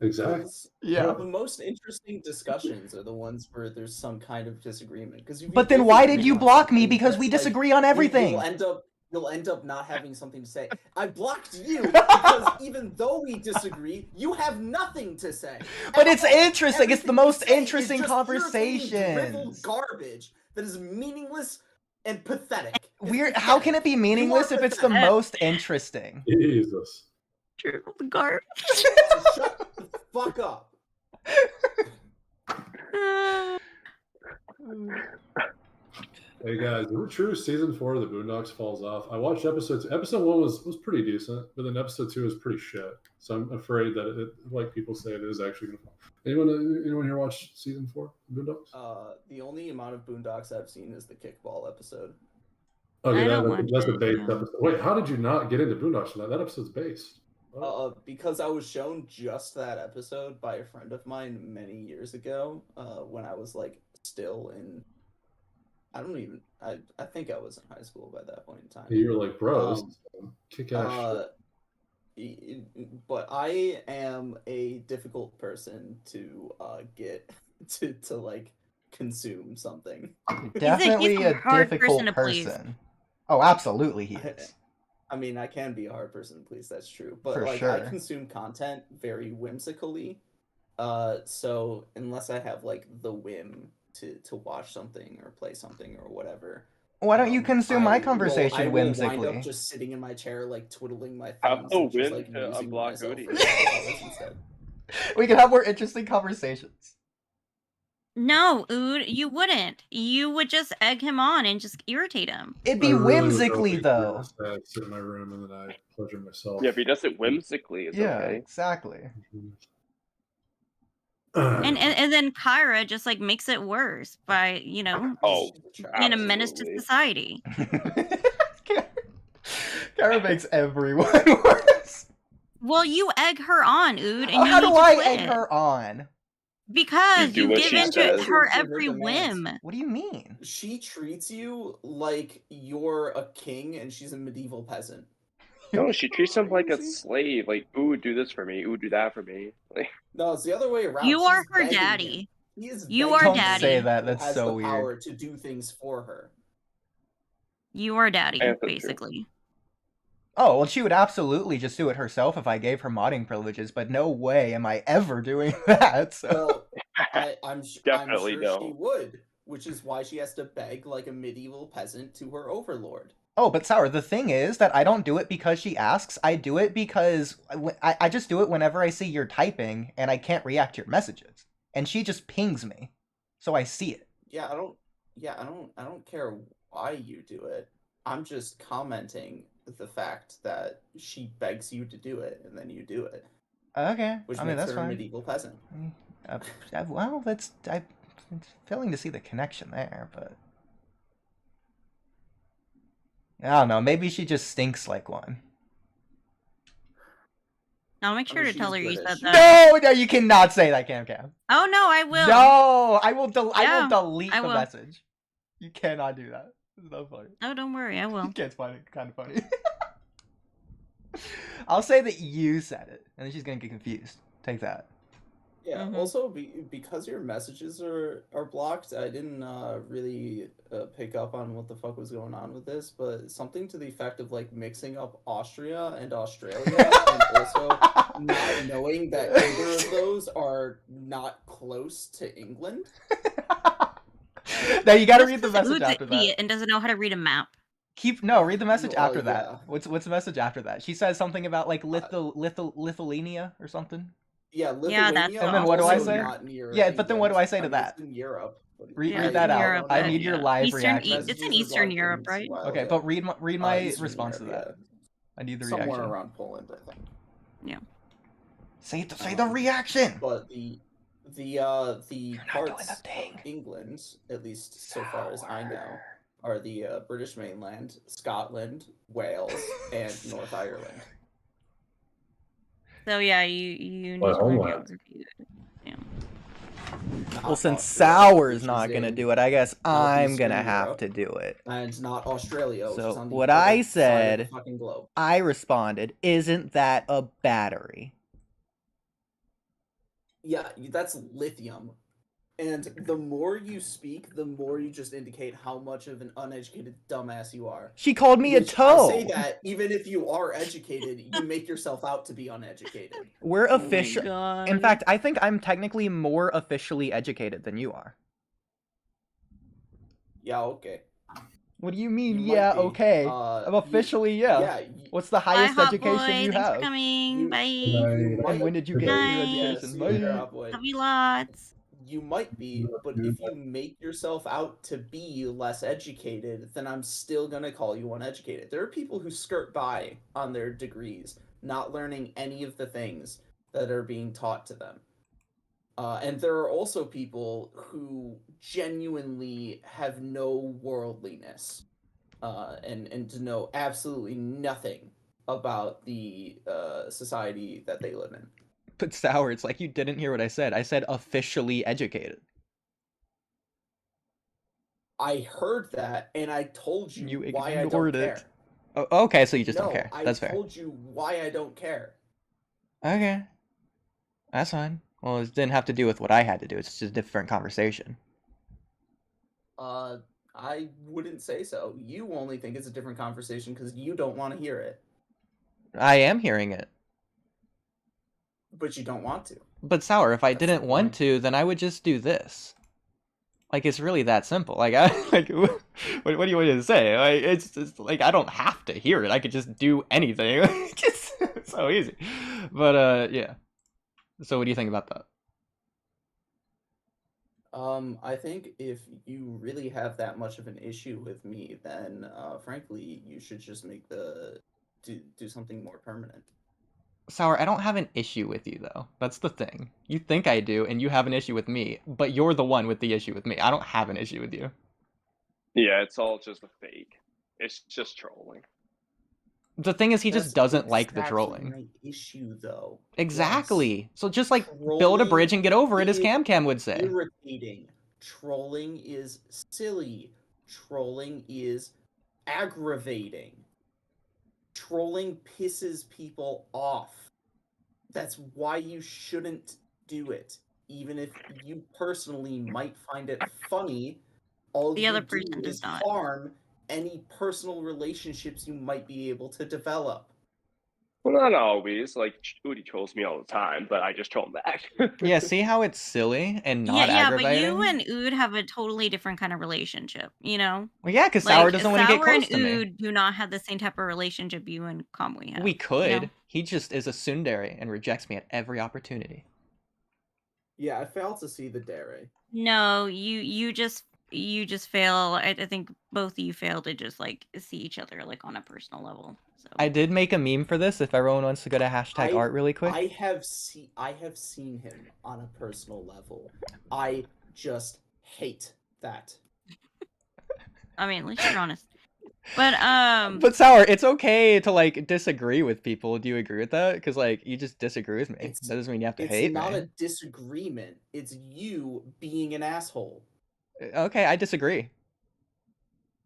Exactly. Yeah. The most interesting discussions are the ones where there's some kind of disagreement. But then why did you block me? Because we disagree on everything. You'll end up not having something to say. I blocked you because even though we disagree, you have nothing to say. But it's interesting. It's the most interesting conversation. Garbage that is meaningless and pathetic. How can it be meaningless if it's the most interesting? Jesus. True. Garbage. Shut the fuck up. Hey guys, is it true season 4 of the Boondocks falls off? I watched episode 2. Episode 1 was pretty decent, but then episode 2 was pretty shit. So I'm afraid that it, like people say, it is actually going to fall. Anyone here watch season 4 of Boondocks? The only amount of Boondocks I've seen is the kickball episode. Okay, that's a base episode. Wait, how did you not get into Boondocks? That episode's based. Because I was shown just that episode by a friend of mine many years ago, when I was like still in. I think I was in high school by that point in time. You were like, bro, kick ass shit. But I am a difficult person to get to like consume something. Definitely a difficult person. Oh, absolutely he is. I mean, I can be a hard person to please, that's true. But For like sure. I consume content very whimsically. So unless I have like the whim to watch something or play something or whatever. Why don't you consume my conversation I will whimsically? wind up just sitting in my chair, like twiddling my Have thumbs the and just, whim like, to amusing unblock myself Oodie. for 2 hours instead. We can have more interesting conversations. No, Ood, you wouldn't. You would just egg him on and just irritate him. It'd be whimsically, though. I sit in my room and then I pleasure myself. Yeah, if he does it whimsically, it's okay. Exactly. And then Kyra just like makes it worse by, being a menace to society. Kyra makes everyone worse. Well, you egg her on, Ood, and you How need do to I quit. egg her on? Because You do you what give she in to says. her Her every demands. whim. What do you mean? She treats you like you're a king and she's a medieval peasant. No, she treats him like a slave. Like, ooh, do this for me. Ooh, do that for me. Like, No, it's the other way around. You are She's her begging daddy. him. He is You begging are him daddy. Say that. That's has so the weird. power to do things for her. You are daddy, I think that's true. basically. Oh, well, she would absolutely just do it herself if I gave her modding privileges, but no way am I ever doing that. So. Well, I'm Definitely sure don't. she would, which is why she has to beg like a medieval peasant to her overlord. Oh, but Sour, the thing is that I don't do it because she asks. I do it because I just do it whenever I see you're typing and I can't react to your messages. And she just pings me. So I see it. Yeah, I don't care why you do it. I'm just commenting the fact that she begs you to do it and then you do it. Okay. Which I mean, makes that's her a fine. medieval peasant. Well, I'm failing to see the connection there, but I don't know. Maybe she just stinks like one. I'll make sure to tell her you said that. No, you cannot say that, Camcam. Oh no, I will. No, I will delete the message. You cannot do that. It's not funny. Oh, don't worry, I will. It's funny, kind of funny. I'll say that you said it, and then she's gonna get confused. Take that. Yeah. Also, because your messages are blocked, I didn't really pick up on what the fuck was going on with this, but something to the effect of like mixing up Austria and Australia, and also not knowing that either of those are not close to England. Now you got to read the message after that. And doesn't know how to read a map. Read the message after that. What's the message after that? She says something about like Lithuania or something. Yeah, Lithuania. And then what do I say? Yeah, but then what do I say to mean, that? It's in Europe. Read that out. Europe, I need your live reaction. It's in Eastern Europe, right? Okay, but read my response to that. I need the reaction. Somewhere around Poland, I think. Yeah. Say the reaction. But the parts of England, at least so far as I know, are the British mainland, Scotland, Wales, and North Ireland. So yeah, you need to review it. Yeah. Well, since Sour's not gonna do it, I guess I'm gonna have to do it. And not Australia. So what I said, I responded, "Isn't that a battery?" Yeah, that's lithium. And the more you speak, the more you just indicate how much of an uneducated dumbass you are. She called me a toe. I say that even if you are educated, you make yourself out to be uneducated. We're official. In fact, I think I'm technically more officially educated than you are. Yeah, okay. What do you mean, okay? I'm officially, yeah. What's the highest education you have? Thanks for coming. Bye. And when did you get your education? Love you lots. You might be, but if you make yourself out to be less educated, then I'm still gonna call you uneducated. There are people who skirt by on their degrees, not learning any of the things that are being taught to them. And there are also people who genuinely have no worldliness, and know absolutely nothing about the society that they live in. But Sour, it's like you didn't hear what I said. I said officially educated. I heard that, and I told you why I don't care. Oh, okay, so you just don't care. That's fair. I told you why I don't care. Okay. That's fine. Well, it didn't have to do with what I had to do. It's just a different conversation. I wouldn't say so. You only think it's a different conversation because you don't want to hear it. I am hearing it. But you don't want to. But Sour, if I didn't want to, then I would just do this. Like, it's really that simple. Like, what do you want to say? Like, it's just like I don't have to hear it. I could just do anything. It's so easy. But yeah. So, what do you think about that? I think if you really have that much of an issue with me, then frankly, you should just make do something more permanent. Sour, I don't have an issue with you, though. That's the thing. You think I do, and you have an issue with me, but you're the one with the issue with me. I don't have an issue with you. Yeah, it's all just a fake. It's just trolling. The thing is, he just doesn't like the trolling. My issue, though. Exactly. Yes. So just, like, build a bridge and get over it, as Camcam would say. Irritating. Trolling is silly. Trolling is aggravating. Trolling pisses people off. That's why you shouldn't do it. Even if you personally might find it funny, all the other person does not harm any personal relationships you might be able to develop. Well, not always. Like, Oodie trolls me all the time, but I just troll him back. Yeah, see how it's silly and not aggravating? But you and Ood have a totally different kind of relationship, you know? Well, yeah, because Sour doesn't want to get close to Sour me. and Ood do not have the same type of relationship you and Kamui have. We could. You know? He just is a tsundere and rejects me at every opportunity. Yeah, I failed to see the dare. No, you just fail. I think both of you fail to just like see each other like on a personal level. So. I did make a meme for this. If everyone wants to go to #art really quick. I have seen him on a personal level. I just hate that. I mean, at least you're honest. But Sour, it's okay to like disagree with people. Do you agree with that? Because like you just disagree with me. That doesn't mean you have to hate me. It's not a disagreement. It's you being an asshole. Okay, I disagree.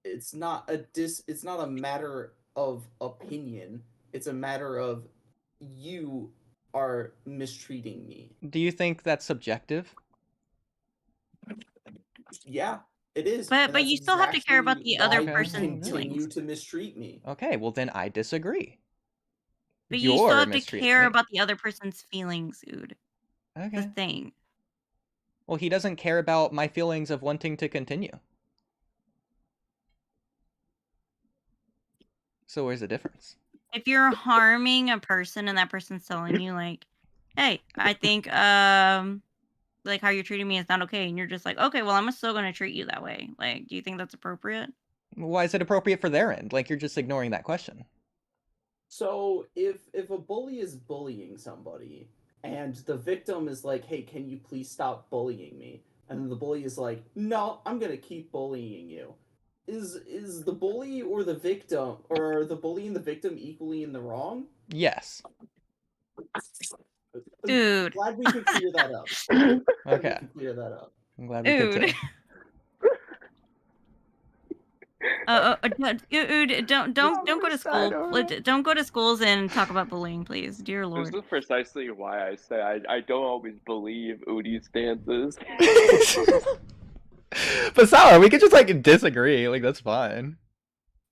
It's not a matter of opinion. It's a matter of you are mistreating me. Do you think that's subjective? Yeah. It is. But you still have to care about the other person's continue feelings. to mistreat me. Okay, well then I disagree. But you still have to care about the other person's feelings, Ood. Okay. That's the thing. Well, he doesn't care about my feelings of wanting to continue. So where's the difference? If you're harming a person and that person's telling you like, hey, I think like how you're treating me is not okay, and you're just like, okay, well, I'm still gonna treat you that way. Like, do you think that's appropriate? Why is it appropriate for their end? Like, you're just ignoring that question. So if a bully is bullying somebody and the victim is like, hey, can you please stop bullying me? And then the bully is like, no, I'm gonna keep bullying you. Is the bully or the victim, or the bully and the victim equally in the wrong? Yes. Dude. Glad we could clear that up. Okay. Clear that up. I'm glad we could too. Dude, don't go to school. Don't go to schools and talk about bullying, please. Dear Lord. This is precisely why I say I don't always believe Oodie's stances. But Sour, we could just like disagree. Like that's fine.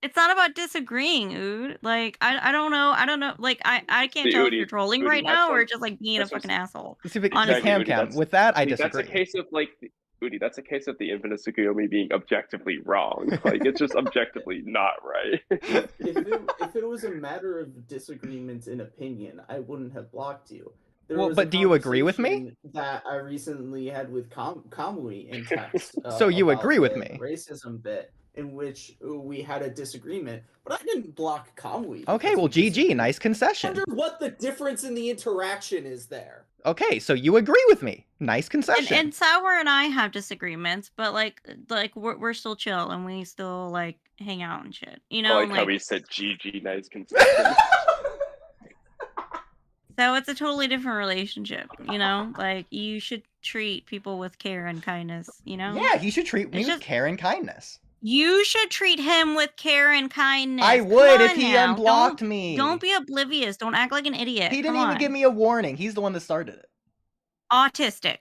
It's not about disagreeing, Ood. Like I don't know. Like I can't tell if you're trolling right now or just like being a fucking asshole. See, Camcam, with that I disagree. That's a case of like Oodie, that's a case of the infinite Tsukuyomi being objectively wrong. Like it's just objectively not right. If it was a matter of disagreement in opinion, I wouldn't have blocked you. Well, but do you agree with me? That I recently had with Kamui in text. So you agree with me? Racism bit in which we had a disagreement, but I didn't block Kamui. Okay, well, GG, nice concession. I wonder what the difference in the interaction is there. Okay, so you agree with me. Nice concession. And Sour and I have disagreements, but like we're still chill and we still like hang out and shit. You know, like how we said GG, nice concession. So it's a totally different relationship, you know? Like, you should treat people with care and kindness, you know? Yeah, he should treat me with care and kindness. You should treat him with care and kindness. I would if he unblocked me. Don't be oblivious. Don't act like an idiot. He didn't even give me a warning. He's the one that started it. Autistic.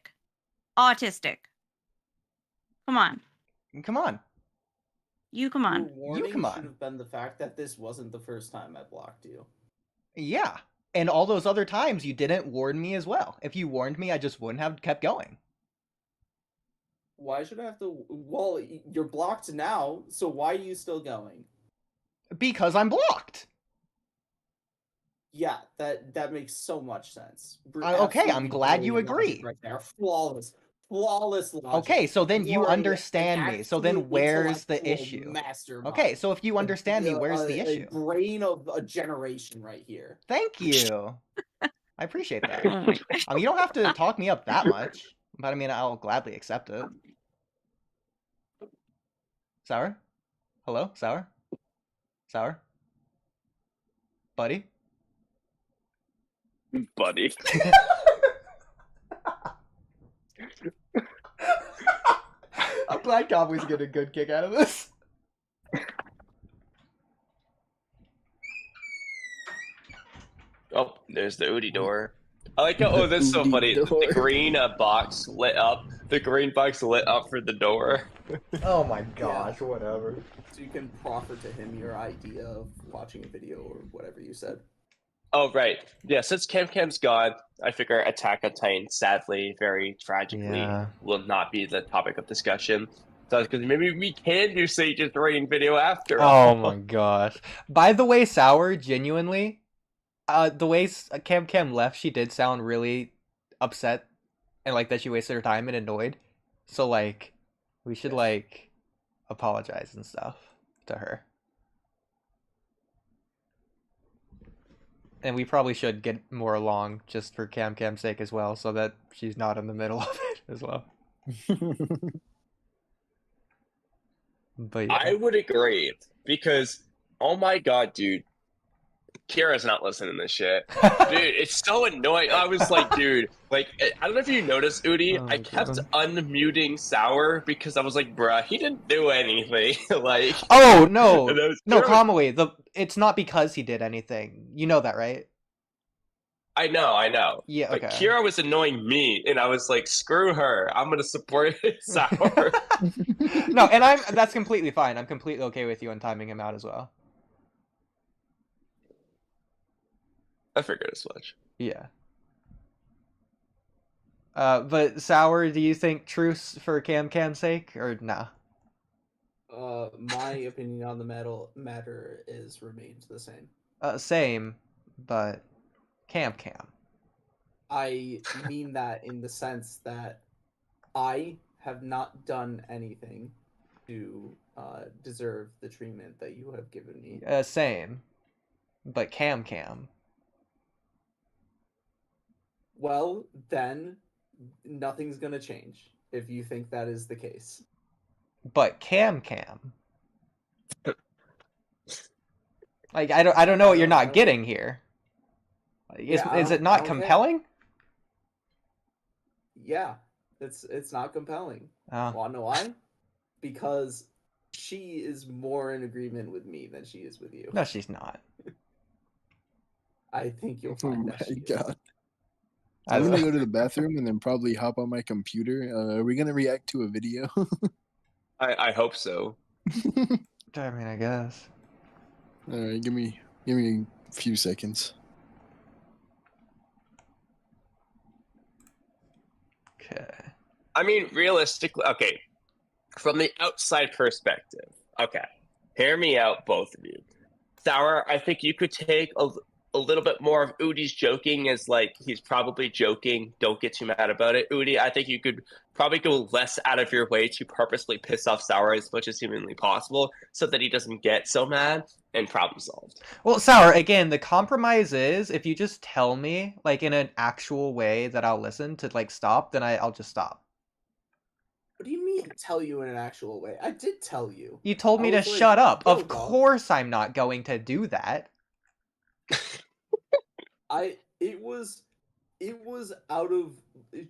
Come on. Come on. You come on. You come on. Should have been the fact that this wasn't the first time I blocked you. Yeah. And all those other times you didn't warn me as well. If you warned me, I just wouldn't have kept going. Why should I have to? Well, you're blocked now, so why are you still going? Because I'm blocked. Yeah, that makes so much sense. Okay, I'm glad you agree. Right there, flawless logic. Okay, so then you understand me. So then where's the issue? Okay, so if you understand me, where's the issue? A brain of a generation right here. Thank you. I appreciate that. I mean, you don't have to talk me up that much, but I mean, I'll gladly accept it. Sour? Hello? Sour? Sour? Buddy? Buddy. I'm glad Kamui's getting a good kick out of this. Oh, there's the Oodie door. I like how, oh, that's so funny. The green box lit up. The green box lit up for the door. Oh my gosh, whatever. So you can proffer to him your idea of watching a video or whatever you said. Oh, right. Yeah, since Camcam's gone, I figure Attack on Titan, sadly, very tragically, will not be the topic of discussion. So because maybe we can do Sage's rating video after all. Oh my gosh. By the way, Sour, genuinely, the way Camcam left, she did sound really upset and like that she wasted her time and annoyed. So like, we should like apologize and stuff to her. And we probably should get more along just for Camcam's sake as well, so that she's not in the middle of it as well. But yeah. I would agree, because, oh my god, dude, Kira's not listening to this shit. Dude, it's so annoying. I was like, dude, like, I don't know if you noticed, Oodie, I kept unmuting Sour because I was like, bruh, he didn't do anything. Like, oh, no. No, Kamui, it's not because he did anything. You know that, right? I know. Yeah, okay. But Kira was annoying me, and I was like, screw her. I'm gonna support Sour. No, and that's completely fine. I'm completely okay with you on timing him out as well. I figured as much. Yeah. But Sour, do you think truce for Camcam's sake, or nah? My opinion on the matter remains the same. Same, but Camcam. I mean that in the sense that I have not done anything to deserve the treatment that you have given me. Same, but Camcam. Well, then nothing's gonna change if you think that is the case. But Camcam. Like I don't know what you're not getting here. Is it not compelling? Yeah, it's not compelling. Wanna know why? Because she is more in agreement with me than she is with you. No, she's not. I think you'll find that. Oh my god. I'm gonna go to the bathroom and then probably hop on my computer. Are we gonna react to a video? I hope so. I mean, I guess. All right, give me a few seconds. Okay. I mean, realistically, okay. From the outside perspective, okay. Hear me out, both of you. Sour, I think you could take a little bit more of Oodie's joking as like he's probably joking. Don't get too mad about it. Oodie, I think you could probably go less out of your way to purposely piss off Sour as much as humanly possible so that he doesn't get so mad, and problem solved. Well, Sour, again, the compromise is if you just tell me like in an actual way that I'll listen to like stop, then I'll just stop. What do you mean tell you in an actual way? I did tell you. You told me to shut up. Of course I'm not going to do that. It was out of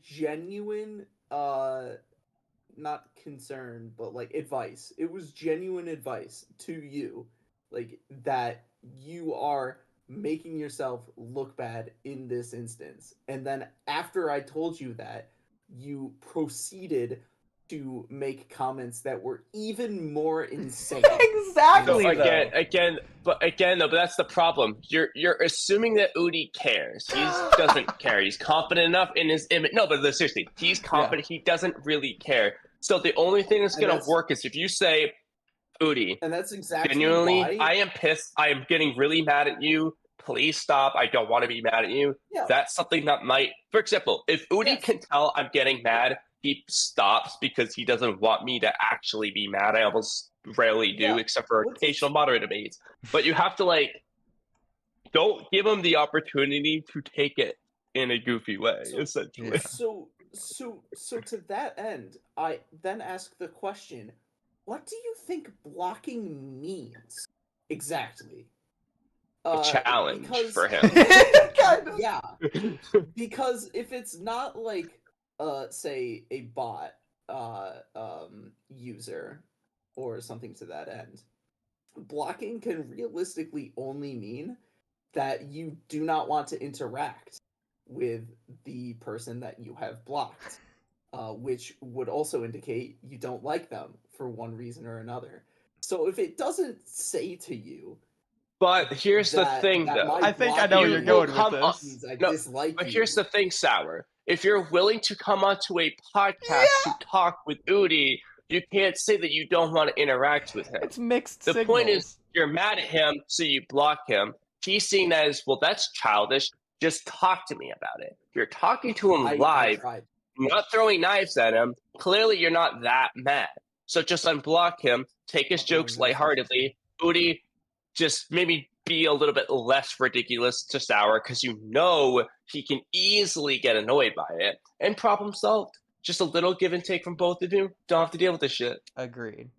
genuine not concern, but like advice. It was genuine advice to you, like that you are making yourself look bad in this instance. And then after I told you that, you proceeded to make comments that were even more insane. Exactly. So but that's the problem. You're assuming that Oodie cares. He doesn't care. He's confident enough in his image. No, but seriously, he's confident. Yeah. He doesn't really care. So the only thing that's gonna work is if you say, Oodie, and that's exactly genuinely, why I am pissed. I am getting really mad at you. Please stop. I don't want to be mad at you. Yeah. That's something that might, for example, if Oodie can tell I'm getting mad, he stops because he doesn't want me to actually be mad. I almost rarely do, except for occasional moderator debates. But you have to like, don't give him the opportunity to take it in a goofy way, essentially. Yeah. So to that end, I then ask the question: what do you think blocking means exactly? A challenge for him. Kind of. Yeah, because if it's not like say a bot user or something to that end, blocking can realistically only mean that you do not want to interact with the person that you have blocked, which would also indicate you don't like them for one reason or another. So if it doesn't say to you, But here's the thing, though. I think I know where you're going with this. But here's the thing, Sour. If you're willing to come onto a podcast to talk with Oodie, you can't say that you don't want to interact with him. It's mixed The signals. point is, you're mad at him, so you block him. He's seeing that as, well, that's childish. Just talk to me about it. If you're talking to him live, not throwing knives at him, clearly you're not that mad. So just unblock him, take his jokes lightheartedly. Oodie, just maybe be a little bit less ridiculous to Sour, because you know he can easily get annoyed by it, and problem solved. Just a little give and take from both of you. Don't have to deal with this shit. Agreed.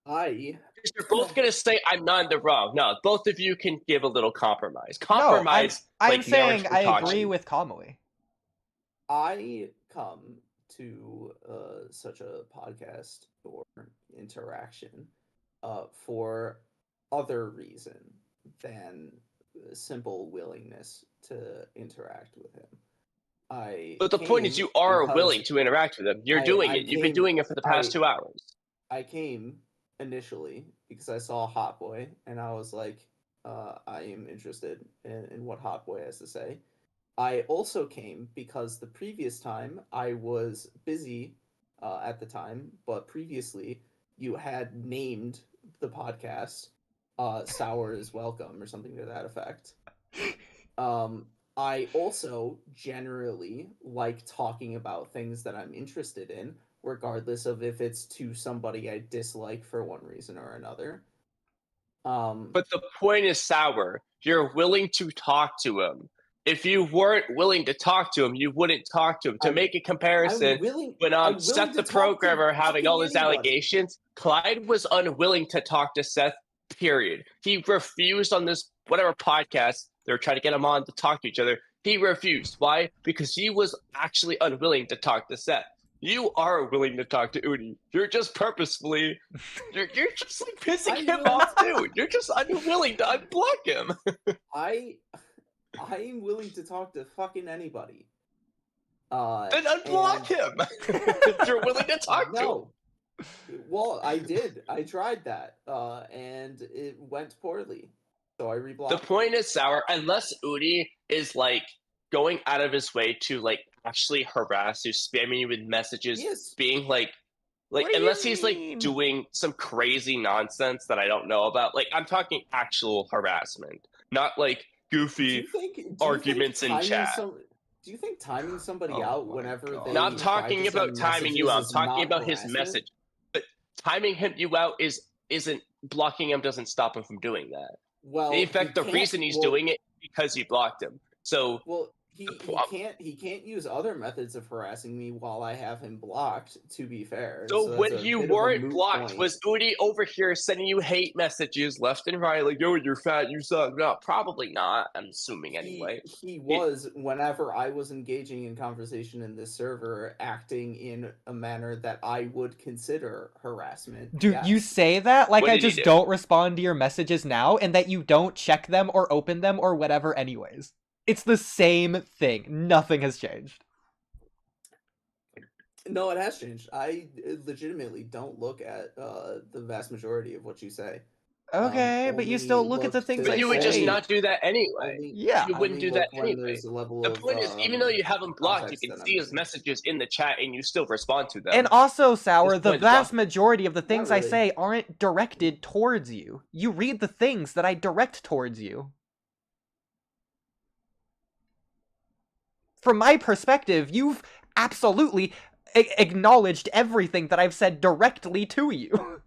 You're both gonna say I'm not in the wrong. No, both of you can give a little compromise. Compromise. No, I'm saying I agree with Kamui. I come to such a podcast or interaction for other reason than simple willingness to interact with him. But the point is, you are willing to interact with him. You're doing it. You've been doing it for the past 2 hours. I came initially because I saw Hotboy, and I was like, I am interested in what Hotboy has to say. I also came because the previous time I was busy at the time, but previously you had named the podcast Sour is Welcome or something to that effect. I also generally like talking about things that I'm interested in, regardless of if it's to somebody I dislike for one reason or another. But the point is, Sour, you're willing to talk to him. If you weren't willing to talk to him, you wouldn't talk to him. To make a comparison, when Seth the programmer having all his allegations, Clyde was unwilling to talk to Seth, period. He refused on this whatever podcast they were trying to get him on to talk to each other. He refused. Why? Because he was actually unwilling to talk to Seth. You are willing to talk to Oodie. You're just purposefully, you're just like pissing him off too. You're just unwilling to unblock him. I am willing to talk to fucking anybody. Then unblock him. You're willing to talk to him. Well, I did. I tried that, and it went poorly. So I reblocked. The point is, Sour, unless Oodie is like going out of his way to like actually harass you, spamming you with messages, being like unless he's like doing some crazy nonsense that I don't know about. Like I'm talking actual harassment, not like goofy arguments in chat. Do you think timing somebody out whenever they not talking about timing you out, I'm talking about his message. But timing you out isn't blocking him doesn't stop him from doing that. Well, in fact, the reason he's doing it is because you blocked him. So he can't use other methods of harassing me while I have him blocked, to be fair. So when you weren't blocked, was Oodie over here sending you hate messages left and right, like, yo, you're fat, you suck? No, probably not, I'm assuming anyway. He was, whenever I was engaging in conversation in this server, acting in a manner that I would consider harassment. Dude, you say that like I just don't respond to your messages now, and that you don't check them or open them or whatever anyways. It's the same thing. Nothing has changed. No, it has changed. I legitimately don't look at the vast majority of what you say. Okay, but you still look at the things. But you would just not do that anyway. Yeah, you wouldn't do that anyway. The point is, even though you have him blocked, you can see his messages in the chat, and you still respond to them. And also, Sour, the vast majority of the things I say aren't directed towards you. You read the things that I direct towards you. From my perspective, you've absolutely acknowledged everything that I've said directly to you.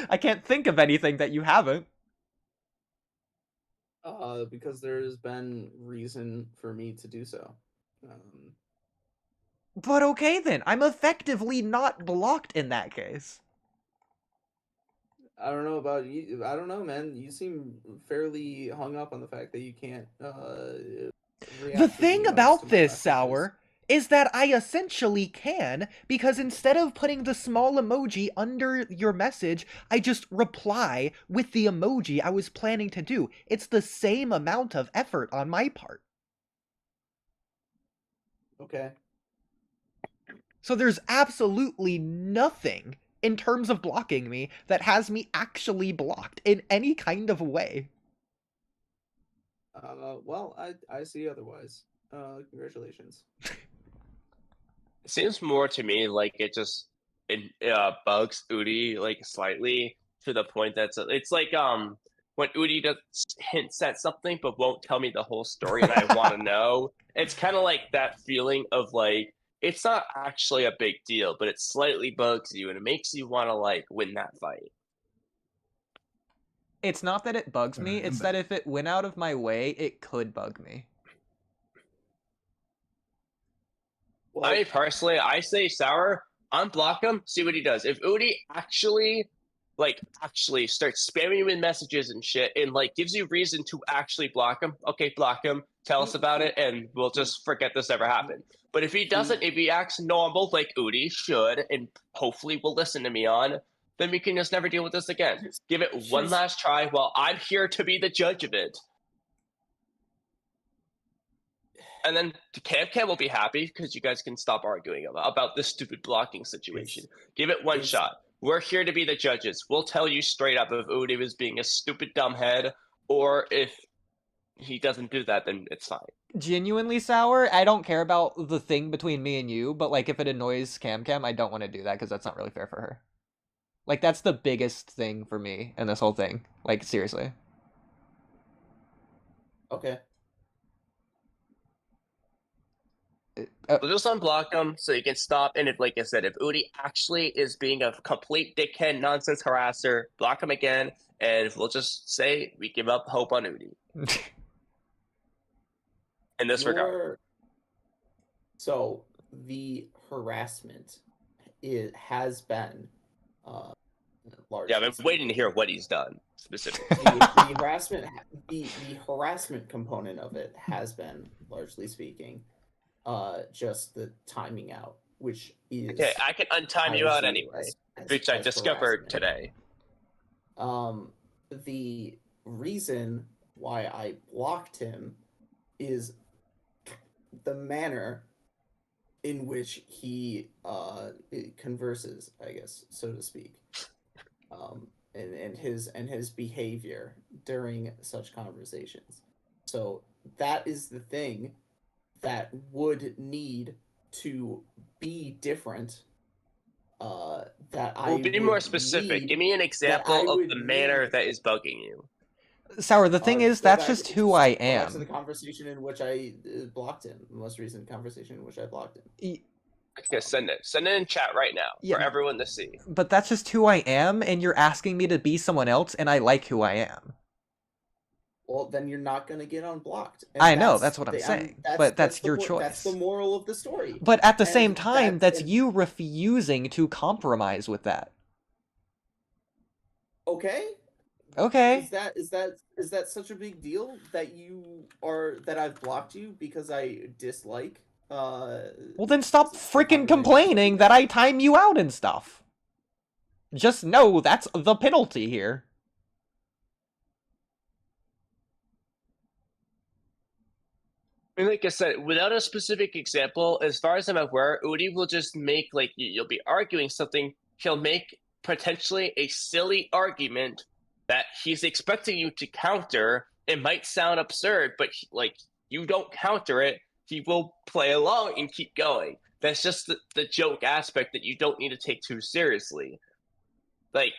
I can't think of anything that you haven't. Because there's been reason for me to do so. But okay then, I'm effectively not blocked in that case. I don't know about you. I don't know, man. You seem fairly hung up on the fact that you can't, The thing about this, Sour, is that I essentially can, because instead of putting the small emoji under your message, I just reply with the emoji I was planning to do. It's the same amount of effort on my part. Okay. So there's absolutely nothing in terms of blocking me that has me actually blocked in any kind of way. Well, I see otherwise. Congratulations. It seems more to me like it bugs Oodie like slightly to the point that it's like when Oodie does hints at something but won't tell me the whole story and I want to know. It's kind of like that feeling of like it's not actually a big deal, but it slightly bugs you and it makes you want to like win that fight. It's not that it bugs me, it's that if it went out of my way, it could bug me. Well, I personally, I say Sour, unblock him, see what he does. If Oodie actually starts spamming you with messages and shit and like gives you reason to actually block him, okay, block him, tell us about it, and we'll just forget this ever happened. But if he doesn't, if he acts normal like Oodie should, and hopefully will listen to me on, then we can just never deal with this again. Give it one last try while I'm here to be the judge of it. And then Camcam will be happy because you guys can stop arguing about this stupid blocking situation. Give it one shot. We're here to be the judges. We'll tell you straight up if Oodie was being a stupid dumbhead, or if he doesn't do that, then it's fine. Genuinely, Sour, I don't care about the thing between me and you, but like if it annoys Camcam, I don't want to do that because that's not really fair for her. Like that's the biggest thing for me in this whole thing. Like seriously. Okay. We'll just unblock him so you can stop. And if, like I said, if Oodie actually is being a complete dickhead, nonsense harasser, block him again, and we'll just say we give up hope on Oodie. In this regard. So the harassment has been large. Yeah, I've been waiting to hear what he's done specifically. The harassment component of it has been, largely speaking, just the timing out, which is okay. I can untime you out anyway, which I discovered today. The reason why I blocked him is the manner in which he converses, I guess, so to speak, and his behavior during such conversations. So that is the thing that would need to be different. Be more specific. Give me an example of the manner that is bugging you. Sour, the thing is, that's just who I am. Back to the conversation in which I blocked him. The most recent conversation in which I blocked him. Okay, send it. Send it in chat right now for everyone to see. But that's just who I am, and you're asking me to be someone else, and I like who I am. Well, then you're not going to get unblocked. I know, that's what I'm saying. But that's your choice. That's the moral of the story. But at the same time, that's you refusing to compromise with that. Okay. Okay. Is that such a big deal that I've blocked you because I dislike? Well, then stop freaking complaining that I time you out and stuff. Just know that's the penalty here. I mean, like I said, without a specific example, as far as I'm aware, Oodie will just make, like, you'll be arguing something, he'll make potentially a silly argument that he's expecting you to counter. It might sound absurd, but, like, you don't counter it, he will play along and keep going. That's just the joke aspect that you don't need to take too seriously. Like,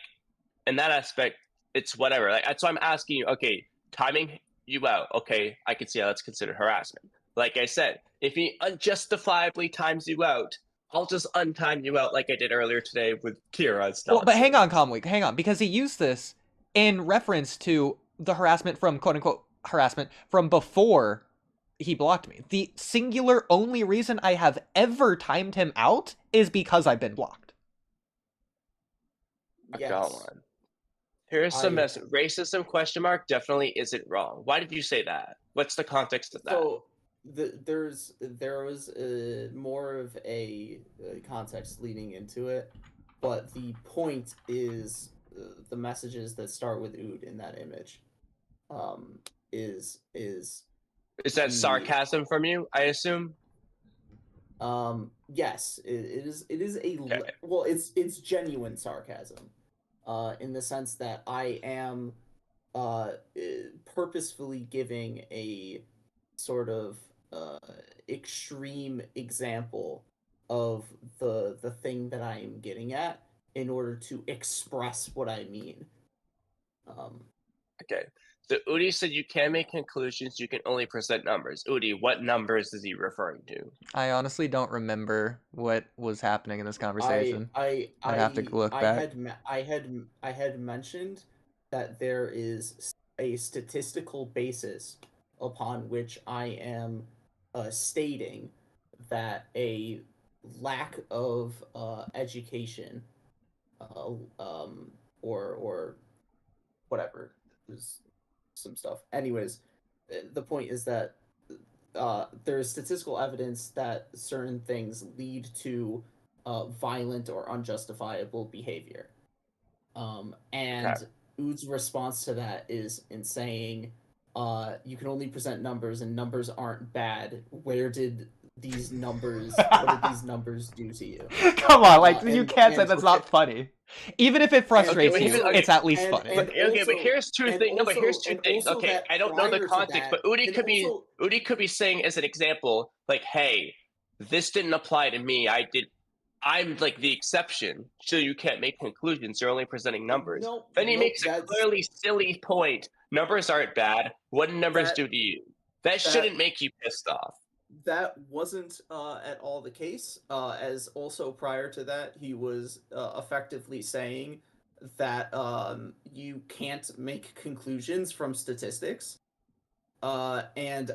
in that aspect, it's whatever. Like, that's why I'm asking you, okay, timing you out, okay, I can see how that's considered harassment. Like I said, if he unjustifiably times you out, I'll just untime you out like I did earlier today with Kira and stuff. Well, but hang on, Kamui, hang on, because he used this in reference to the harassment from, quote-unquote, harassment from before he blocked me. The singular only reason I have ever timed him out is because I've been blocked. Yes. I got one. Here's some racism question mark definitely isn't wrong. Why did you say that? What's the context of that? So there was more of a context leading into it, but the point is the messages that start with "ood" in that image is that sarcasm from you? I assume. Yes, it is a Okay. well, it's genuine sarcasm, in the sense that I am purposefully giving a sort of extreme example of the thing that I am getting at in order to express what I mean. Okay. So Oodie said you can't make conclusions, you can only present numbers. Oodie, what numbers is he referring to? I honestly don't remember what was happening in this conversation. I'd have to look back. I had mentioned that there is a statistical basis upon which I am stating that a lack of education or whatever, there's some stuff. Anyways, the point is that there's statistical evidence that certain things lead to violent or unjustifiable behavior. And Okay. Ood's response to that is in saying, you can only present numbers and numbers aren't bad. Where did these numbers, what did these numbers do to you? Come on, like, you can't say that's not funny. Even if it frustrates you, it's at least funny. But here's two things. No, but here's two things. Okay, I don't know the context, but Oodie could be saying as an example, like, hey, this didn't apply to me. I'm like the exception, so you can't make conclusions. You're only presenting numbers. Then he makes a clearly silly point. Numbers aren't bad. What do numbers do to you? That shouldn't make you pissed off. That wasn't at all the case, as also prior to that, he was effectively saying that you can't make conclusions from statistics. And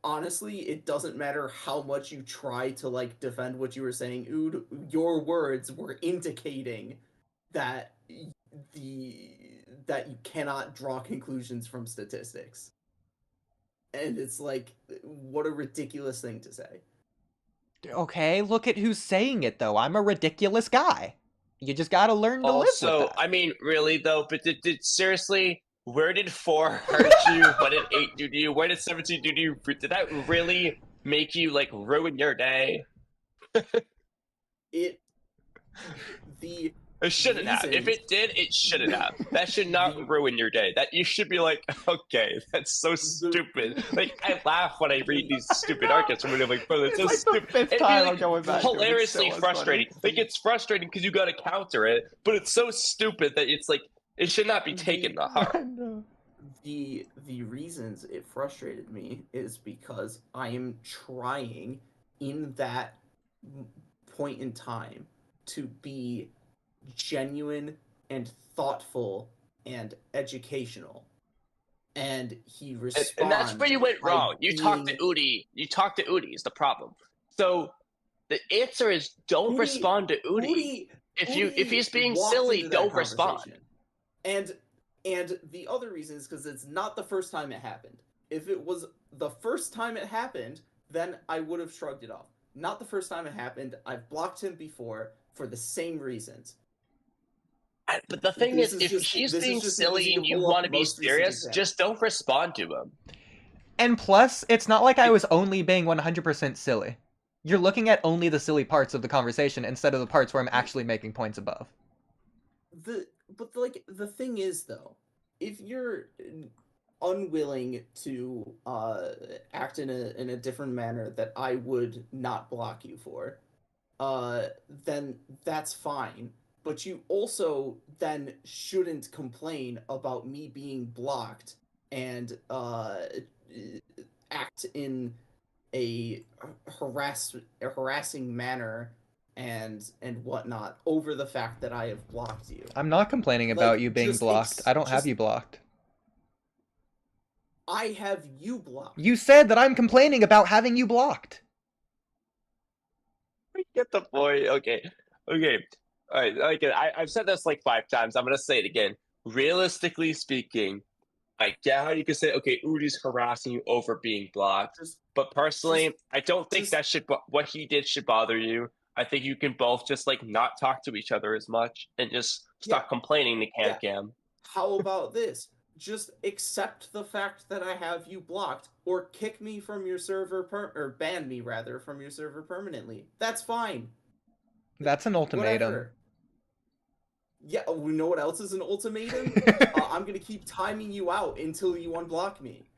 honestly, it doesn't matter how much you try to, like, defend what you were saying, Ood, your words were indicating that that you cannot draw conclusions from statistics. And it's like, what a ridiculous thing to say. Okay, look at who's saying it, though. I'm a ridiculous guy. You just gotta learn to live with that. I mean, really, though, but did seriously, where did 4 hurt you? What did 8 do to you? Where did 17 do to you? Did that really make you, like, ruin your day? It shouldn't have. If it did, it shouldn't have. That should not ruin your day. That you should be like, okay, that's so stupid. Like, I laugh when I read these stupid arguments. I'm like, bro, that's so stupid. It's the 5th time I'm going back. Hilariously frustrating. Like, it's frustrating because you gotta counter it, but it's so stupid that it's like, it should not be taken to heart. The reasons it frustrated me is because I am trying in that point in time to be genuine and thoughtful and educational, and he responds. And that's where you went wrong. You talked to Oodie. You talked to Oodie is the problem. So the answer is don't respond to Oodie. If he's being silly, don't respond. And the other reason is because it's not the first time it happened. If it was the first time it happened, then I would have shrugged it off. Not the first time it happened. I've blocked him before for the same reasons. But the thing is, if he's being silly and you want to be serious, just don't respond to him. And plus, it's not like I was only being 100% silly. You're looking at only the silly parts of the conversation instead of the parts where I'm actually making points above. But the thing is, though, if you're unwilling to act in a different manner that I would not block you for, then that's fine. But you also then shouldn't complain about me being blocked and act in a harassing manner and whatnot over the fact that I have blocked you. I'm not complaining about you being blocked. I don't have you blocked. I have you blocked. You said that I'm complaining about having you blocked. We get the point. Okay. All right, I've said this like 5 times. I'm gonna say it again. Realistically speaking, I get how you could say, okay, Oodie's harassing you over being blocked, but personally, I don't think that what he did should bother you. I think you can both just like not talk to each other as much and just stop complaining to Camcam. How about this? just accept the fact that I have you blocked, or kick me from your server or ban me rather from your server permanently. That's fine. That's an ultimatum. Whatever. Yeah, we know what else is an ultimatum? I'm gonna keep timing you out until you unblock me.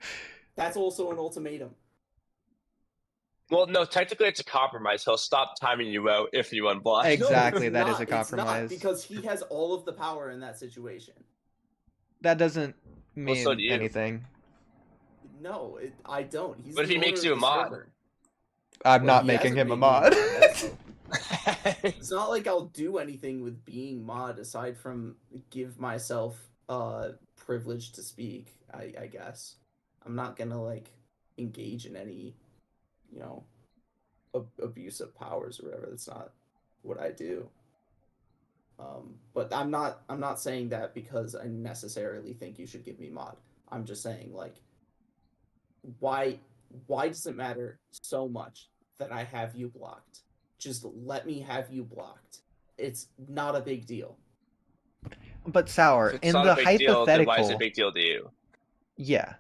That's also an ultimatum. Well, no, technically it's a compromise. He'll stop timing you out if you unblock. Exactly, No, that not. is a compromise. It's not, because he has all of the power in that situation. That doesn't mean so do you. anything. No, I don't. He's What if the he makes owner you of a the mod? server. I'm Well, not he making hasn't him a made me mod. also. It's not like I'll do anything with being mod aside from give myself privilege to speak, I guess. I'm not gonna like engage in any, you know, abuse of powers or whatever. That's not what I do. But I'm not saying that because I necessarily think you should give me mod. I'm just saying, like, why does it matter so much that I have you blocked? Just let me have you blocked. It's not a big deal. But Sour, If it's in not the a big deal, then hypothetical, why is it a big deal to you? yeah,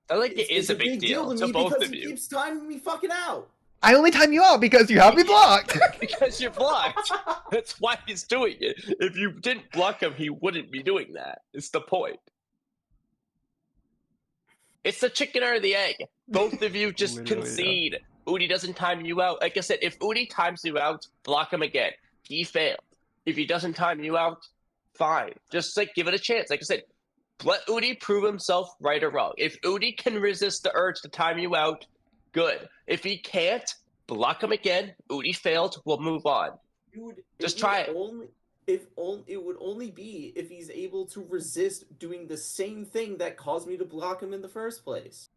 I like it is It's a big deal to me both because of he you. keeps timing me fucking out. I only time you out because you have me blocked. Because you're blocked. That's why he's doing it. If you didn't block him, he wouldn't be doing that. It's the point. It's the chicken or the egg. Both of you just Literally, concede. Oodie doesn't time you out. Like I said, if Oodie times you out, block him again. He failed. If he doesn't time you out, fine. Just like give it a chance. Like I said, let Oodie prove himself right or wrong. If Oodie can resist the urge to time you out, good. If he can't, block him again. Oodie failed. We'll move on. Dude, Just try it. It would only be if he's able to resist doing the same thing that caused me to block him in the first place.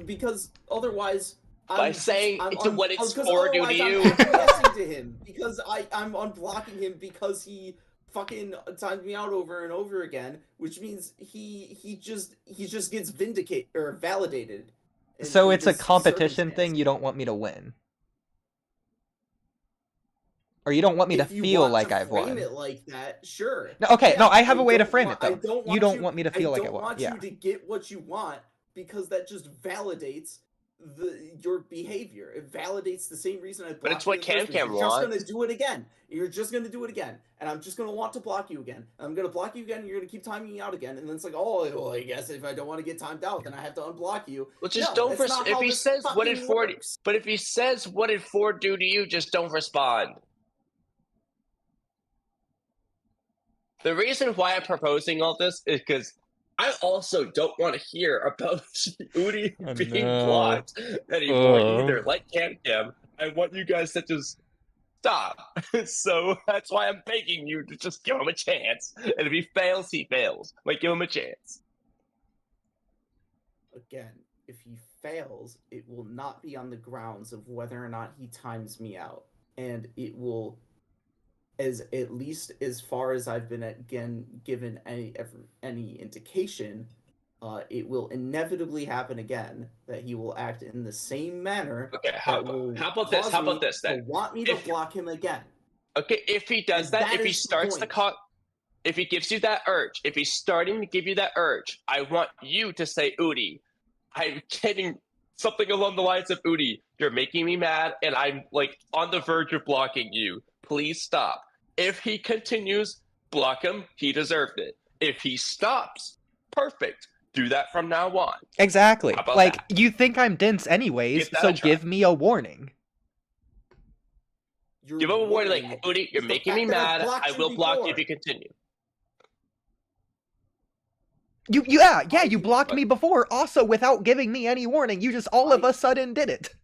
Because otherwise, By saying what it's for due to you. I'm acquiescing to him because I'm unblocking him because he fucking timed me out over and over again, which means he just gets vindicated or validated. So it's a competition thing. You don't want me to win, or you don't want me to feel like I've won. Frame it like that, sure. No, okay, Yeah, no, I have a way to frame it though. You don't want me to feel like I won. I don't want Yeah. you to get what you want because that just validates your behavior. It validates the same reason I blocked you. But it's what Camcam wants. You're just gonna do it again. You're just gonna do it again, and I'm just gonna want to block you again. I'm gonna block you again. And you're gonna keep timing me out again, and then it's like, oh, well, I guess if I don't want to get timed out, then I have to unblock you. Well, just don't. If he says what did 40, but if he says what did 4 do to you, just don't respond. The reason why I'm proposing all this is because I also don't want to hear about Oodie being blocked anymore either. Like Camcam, I want you guys to just stop. So that's why I'm begging you to just give him a chance. And if he fails, he fails. Like, give him a chance. Again, if he fails, it will not be on the grounds of whether or not he times me out. And it will, at least as far as I've been given any indication, it will inevitably happen again that he will act in the same manner. Okay, how about this? How about this then? Want me to block him again? Okay, if he does that, if he starts if he gives you that urge, if he's starting to give you that urge, I want you to say, Oodie, I'm getting something along the lines of, Oodie, you're making me mad, and I'm like on the verge of blocking you. Please stop. If he continues, block him. He deserved it. If he stops, perfect. Do that from now on. Exactly. Like, that? You think I'm dense anyways, so give me a warning. Give him a warning, like, Oodie, you're making me mad. I will block you if you continue. You blocked me before, also without giving me any warning. You just all of a sudden did it.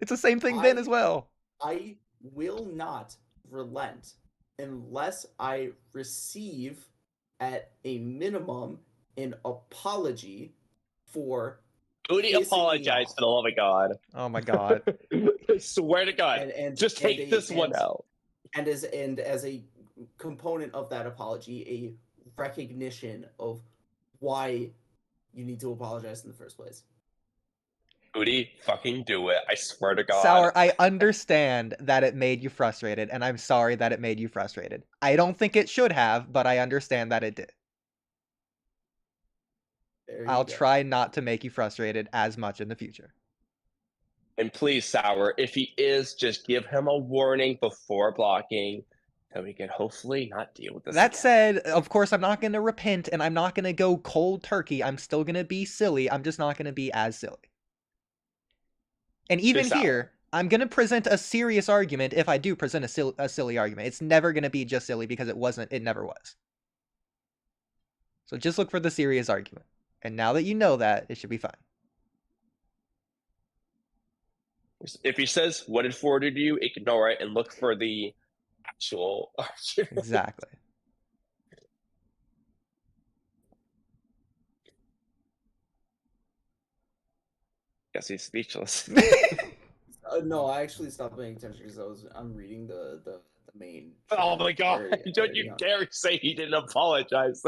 It's the same thing then as well. I will not relent unless I receive, at a minimum, an apology for Oodie, apologize for the love of God. Oh my God. I swear to God. And just take this one out. And as a component of that apology, a recognition of why you need to apologize in the first place. Oodie, fucking do it. I swear to God. Sour, I understand that it made you frustrated, and I'm sorry that it made you frustrated. I don't think it should have, but I understand that it did. I'll try not to make you frustrated as much in the future. And please, Sour, if he is, just give him a warning before blocking, so we can hopefully not deal with this. That again. said, of course, I'm not going to repent, and I'm not going to go cold turkey. I'm still going to be silly. I'm just not going to be as silly. And even here, I'm going to present a serious argument if I do present a silly argument. It's never going to be just silly because it never was. So just look for the serious argument. And now that you know that, it should be fine. If he says what it forwarded you, ignore it and look for the actual argument. Exactly. Guess he's speechless. No, I actually stopped paying attention because I'm reading the main. Oh my god! Don't you dare say he didn't apologize.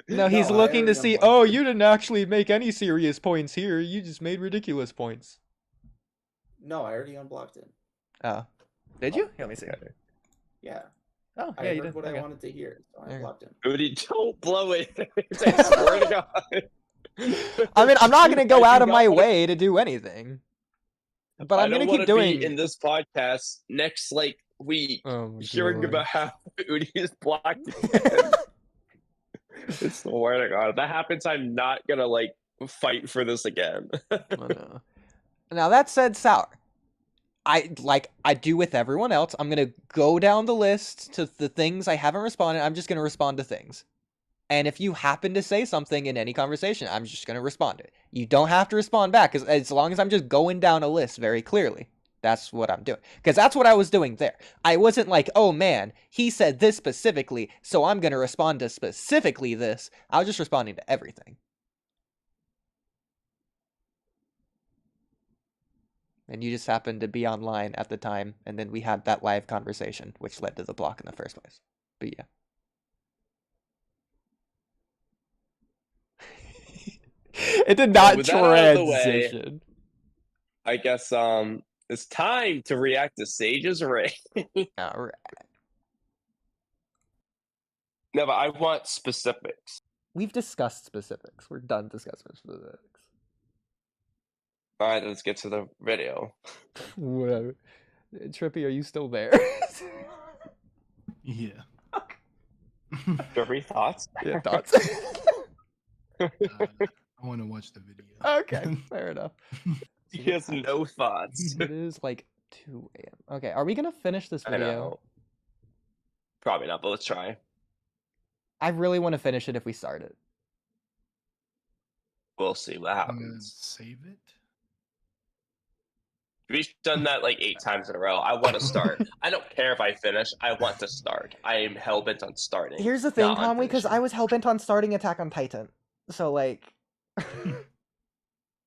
No, he's looking to see. Oh, you didn't actually make any serious points here. You just made ridiculous points. No, I already unblocked him. Oh, did you? Let me see. Yeah. Oh, yeah, I you heard did. what Okay. I wanted to hear, so I unblocked him. Oodie, don't blow it. I swear to God. I mean, I'm not gonna go out of my way to do anything, but I'm gonna keep doing. In this podcast next week, hearing about how Oodie is blocked. I swear to God, if that happens, I'm not gonna fight for this again. Oh, no. Now that said, Sour, I do with everyone else. I'm gonna go down the list to the things I haven't responded. I'm just gonna respond to things. And if you happen to say something in any conversation, I'm just going to respond to it. You don't have to respond back, as long as I'm just going down a list very clearly. That's what I'm doing. Because that's what I was doing there. I wasn't like, oh man, he said this specifically, so I'm going to respond to specifically this. I was just responding to everything. And you just happened to be online at the time, and then we had that live conversation, which led to the block in the first place. But yeah. It did not transition. I guess it's time to react to Sage's reign. Alright. No, but I want specifics. We've discussed specifics. We're done discussing specifics. Alright, let's get to the video. Whatever. Trippy, are you still there? Yeah. Trippy, thoughts? Yeah, thoughts. I want to watch the video. Okay, fair enough. He has no thoughts. It is like 2 a.m. Okay, are we gonna finish this video? I know. Probably not, but let's try. I really want to finish it if we start it. We'll see what happens. Save it. We've done that 8 times in a row. I want to start. I don't care if I finish. I want to start. I am hellbent on starting. Here's the thing, Kamui, because I was hellbent on starting Attack on Titan. So,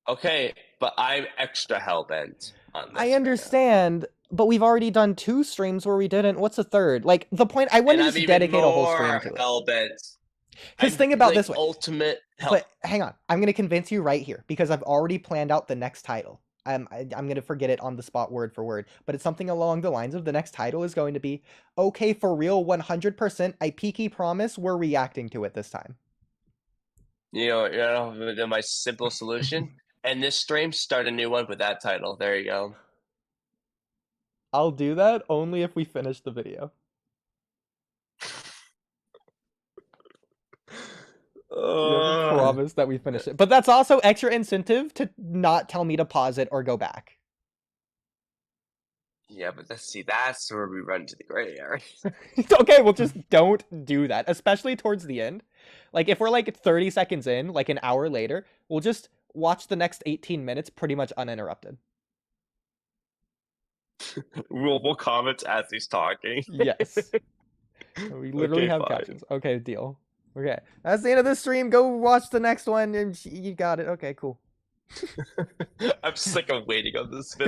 Okay, but I'm extra hellbent on this. I understand, but we've already done 2 streams where we didn't. What's a third? The point, I wouldn't just dedicate a whole stream to it. Hellbent. Because think about this way. Ultimate hell. But hang on, I'm going to convince you right here, because I've already planned out the next title. I'm going to forget it on the spot word for word, but it's something along the lines of the next title is going to be, okay, for real, 100%, I peaky promise we're reacting to it this time. You know my simple solution? And this stream, start a new one with that title. There you go. I'll do that only if we finish the video. You have to promise that we finish it. But that's also extra incentive to not tell me to pause it or go back. Yeah, but that's where we run into the gray area. Okay, well, just don't do that, especially towards the end. If we're 30 seconds in, an hour later, we'll just watch the next 18 minutes pretty much uninterrupted. We'll comment as he's talking. Yes. We literally have captions. Okay, deal. Okay, that's the end of this stream. Go watch the next one, and you got it. Okay, cool. I'm sick of waiting on this video.